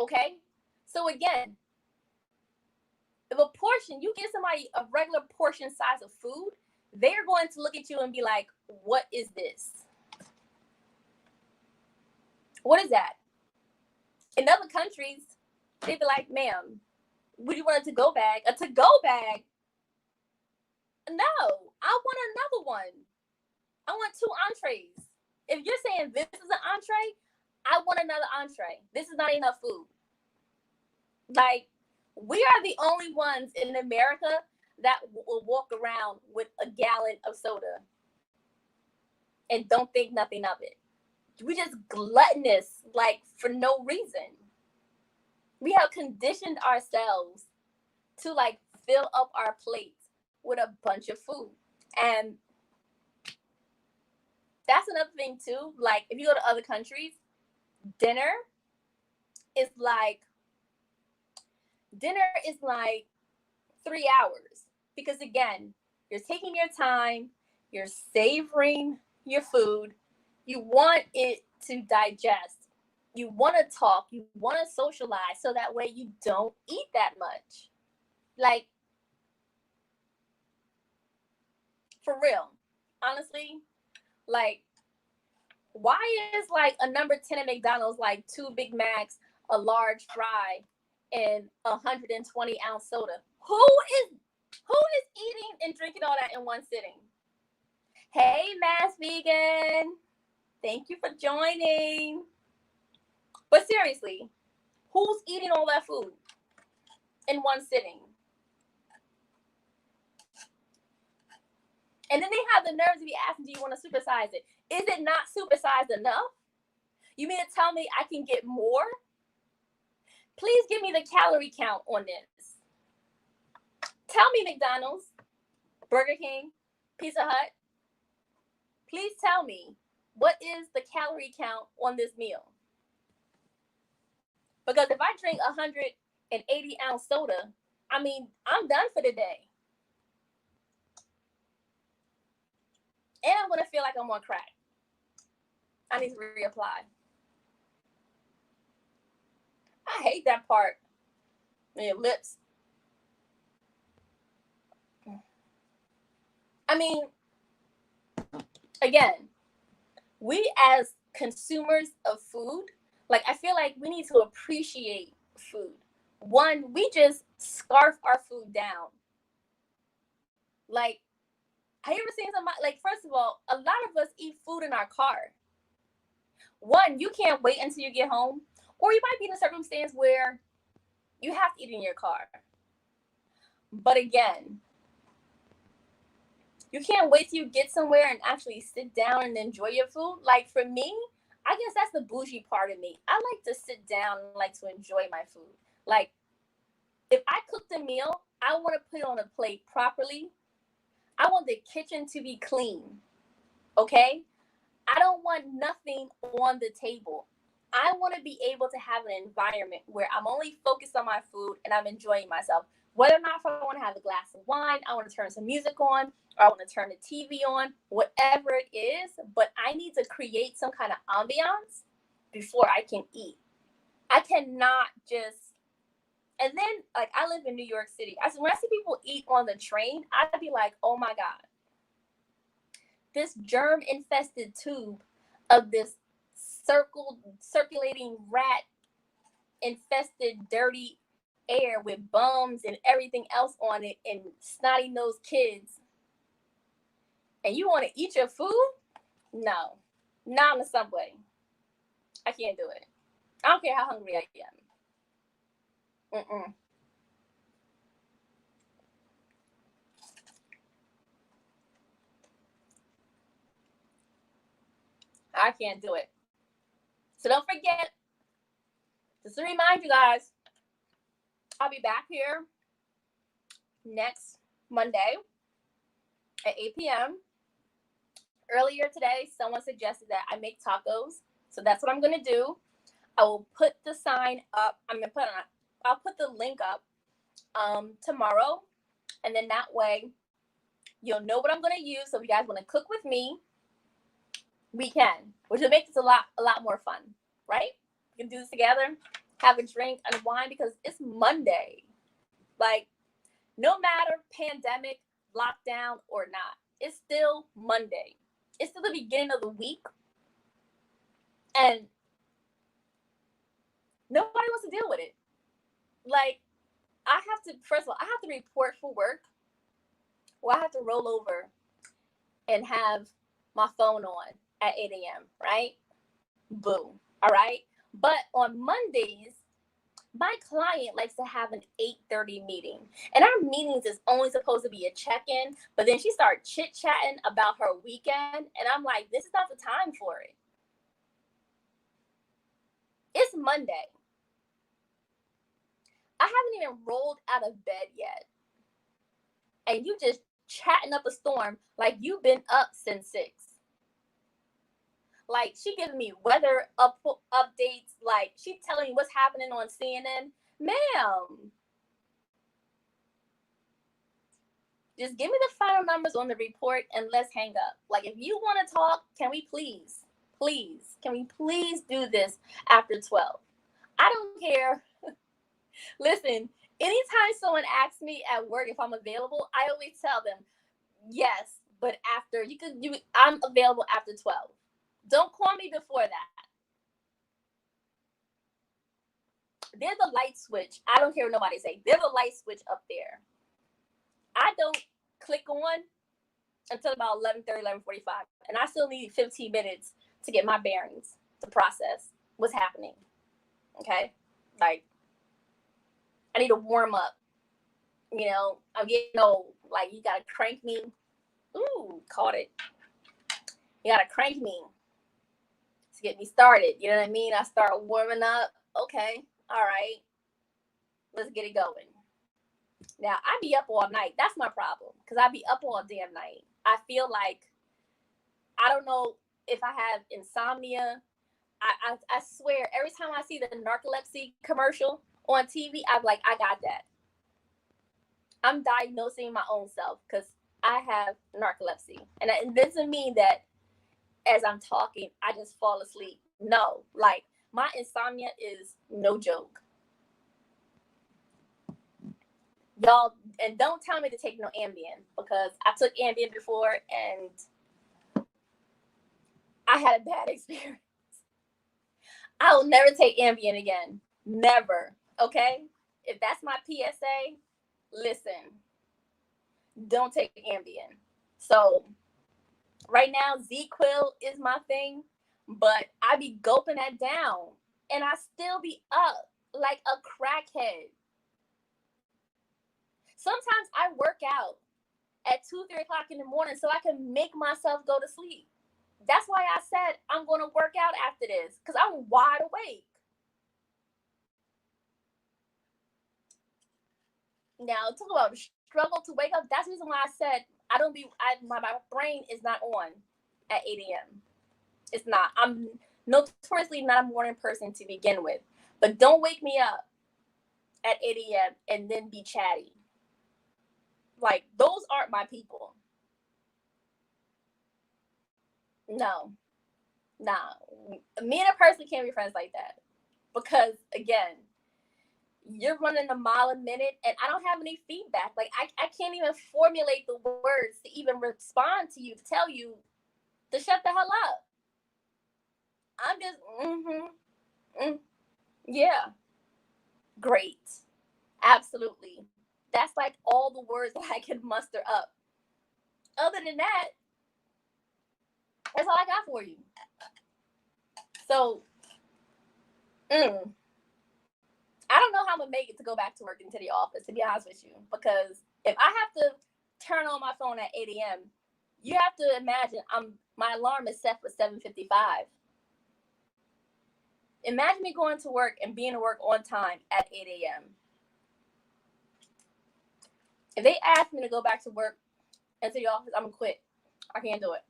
Okay? So again, if a portion, you give somebody a regular portion size of food, they're going to look at you and be like, what is this? What is that? In other countries, they'd be like, ma'am, would you want a to-go bag? A to-go bag? No, I want another one. I want 2 entrees. If you're saying this is an entree, I want another entree. This is not enough food. Like, we are the only ones in America that will walk around with a gallon of soda. and don't think nothing of it. We just gluttonous, like, for no reason. We have conditioned ourselves to, like, fill up our plates with a bunch of food. And that's another thing too. Like, if you go to other countries, dinner is like 3 hours. Because again, you're taking your time, you're savoring your food, you want it to digest, you want to talk, you want to socialize, so that way you don't eat that much. Like, for real, honestly, like, why is like a number 10 at McDonald's like 2 Big Macs, a large fry, and 120-ounce soda? Who is eating and drinking all that in one sitting? Hey, Mass Vegan, thank you for joining. But seriously, who's eating all that food in one sitting? And then they have the nerves to be asking, do you want to supersize it? Is it not supersized enough? You mean to tell me I can get more? Please give me the calorie count on this. Tell me, McDonald's, Burger King, Pizza Hut. Please tell me, what is the calorie count on this meal? Because if I drink 180-ounce soda, I mean, I'm done for the day. And I'm going to feel like I'm on crack. I need to reapply. I hate that part. Your lips. I mean, again, we as consumers of food, like, I feel like we need to appreciate food. One, we just scarf our food down. Like, have you ever seen somebody, like, first of all, a lot of us eat food in our car. One, you can't wait until you get home, or you might be in a circumstance where you have to eat in your car. But again, you can't wait till you get somewhere and actually sit down and enjoy your food. Like, for me, I guess that's the bougie part of me. I like to sit down and like to enjoy my food. Like, if I cooked a meal, I want to put it on a plate properly. I want the kitchen to be clean, okay? I don't want nothing on the table. I want to be able to have an environment where I'm only focused on my food and I'm enjoying myself. Whether or not if I want to have a glass of wine, I want to turn some music on, or I want to turn the TV on, whatever it is, but I need to create some kind of ambiance before I can eat. I cannot just, and then, like, I live in New York City. When I see people eat on the train, I'd be like, oh my God. This germ-infested tube of this circulating rat-infested, dirty air with bums and everything else on it and snotty-nosed kids. And you want to eat your food? No. Not on the subway. I can't do it. I don't care how hungry I am. I can't do it. So don't forget, just to remind you guys, I'll be back here next Monday at 8 p.m. Earlier today, someone suggested that I make tacos. So that's what I'm going to do. I will put the sign up. I'll put the link up tomorrow. And then that way, you'll know what I'm going to use. So if you guys want to cook with me, we can, which will make this a lot more fun, right? We can do this together, have a drink and wine, because it's Monday. Like, no matter pandemic, lockdown or not, it's still Monday. It's still the beginning of the week. And nobody wants to deal with it. Like, first of all, I have to report for work, or I have to roll over and have my phone on at 8 a.m., right? Boo. All right. But on Mondays, My client likes to have an 8:30 meeting, and our meetings is only supposed to be a check-in, but then she started chit-chatting about her weekend, and I'm like, this is not the time for it. It's Monday. I haven't even rolled out of bed yet, and you just chatting up a storm like you've been up since 6. Like, she giving me weather updates, like she telling me what's happening on CNN. Ma'am, just give me the final numbers on the report and let's hang up. Like, if you want to talk, can we please can we please do this after 12? I don't care. Listen, anytime someone asks me at work if I'm available, I always tell them yes, but after I'm available after 12. Don't call me before that. There's a light switch. I don't care what nobody say. There's a light switch up there. I don't click on until about 11:30, 11:45, and I still need 15 minutes to get my bearings to process what's happening. Okay, like, I need to warm up. You know, I'm getting old. Like, you gotta crank me. Ooh, caught it. You gotta crank me to get me started. You know what I mean? I start warming up. Okay, all right, let's get it going. Now, I be up all night. That's my problem, because I be up all damn night. I feel like, I don't know if I have insomnia. I swear, every time I see the narcolepsy commercial on TV, I'm like, I got that. I'm diagnosing my own self because I have narcolepsy. And it doesn't mean that as I'm talking, I just fall asleep. No, like, my insomnia is no joke. Y'all, and don't tell me to take no Ambien, because I took Ambien before and I had a bad experience. I will never take Ambien again. Never. Okay? If that's my PSA, listen, don't take Ambien. So right now, Z-Quil is my thing, but I be gulping that down, and I still be up like a crackhead. Sometimes I work out at 2, 3 o'clock in the morning so I can make myself go to sleep. That's why I said I'm going to work out after this, because I'm wide awake. Now, talk about struggle to wake up. That's the reason why I said my brain is not on at 8 a.m. It's not. I'm notoriously not a morning person to begin with. But don't wake me up at 8 a.m. and then be chatty. Like, those aren't my people. No. Nah. Me and a person can't be friends like that. Because, again, you're running a mile a minute and I don't have any feedback. Like, I can't even formulate the words to even respond to you, to tell you to shut the hell up. I'm just, yeah, great. Absolutely. That's like all the words that I can muster up. Other than that, that's all I got for you. So, I don't know how I'm gonna make it to go back to work into the office, to be honest with you, because if I have to turn on my phone at 8 a.m., you have to imagine my alarm is set for 7:55. Imagine me going to work and being to work on time at 8 a.m. If they ask me to go back to work into the office, I'm gonna quit. I can't do it.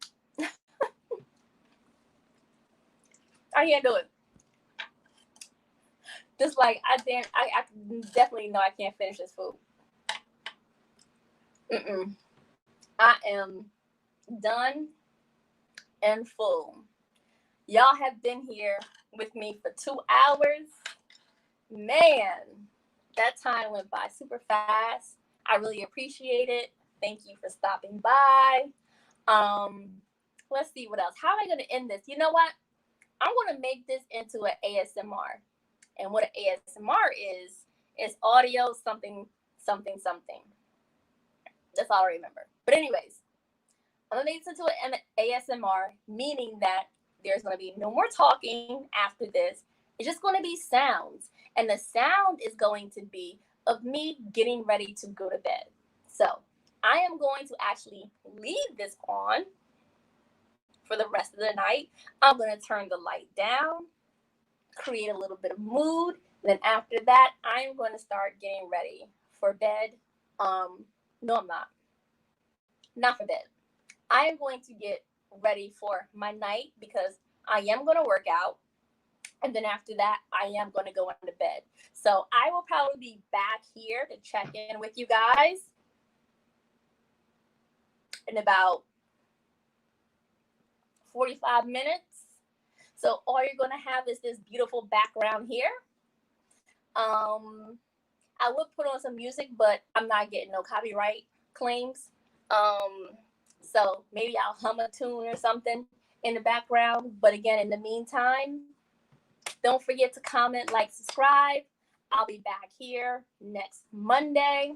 I can't do it. Just like I definitely know I can't finish this food. I am done and full. Y'all have been here with me for 2 hours. Man, that time went by super fast. I really appreciate it. Thank you for stopping by. Let's see what else. How am I going to end this? You know what? I'm going to make this into an ASMR. And what an ASMR is audio something, something, something. That's all I remember. But anyways, I'm going to make this into an ASMR, meaning that there's going to be no more talking after this. It's just going to be sounds. And the sound is going to be of me getting ready to go to bed. So I am going to actually leave this on for the rest of the night. I'm going to turn the light down, create a little bit of mood. And then after that, I'm going to start getting ready for bed. No, I'm not. Not for bed. I am going to get ready for my night because I am going to work out. And then after that, I am going to go into bed. So I will probably be back here to check in with you guys in about 45 minutes. So all you're going to have is this beautiful background here. I would put on some music, but I'm not getting no copyright claims. So maybe I'll hum a tune or something in the background. But again, in the meantime, don't forget to comment, like, subscribe. I'll be back here next Monday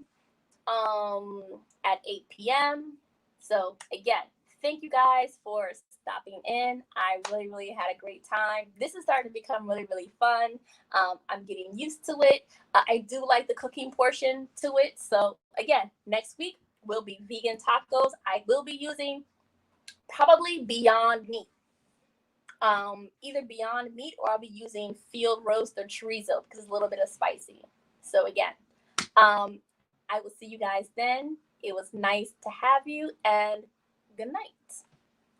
at 8 p.m. So again, thank you guys for stopping in. I really, really had a great time. This is starting to become really, really fun. I'm getting used to it. I do like the cooking portion to it. So again, next week will be vegan tacos. I will be using probably Beyond Meat. Either Beyond Meat or I'll be using field roast or chorizo because it's a little bit of spicy. So again, I will see you guys then. It was nice to have you and good night.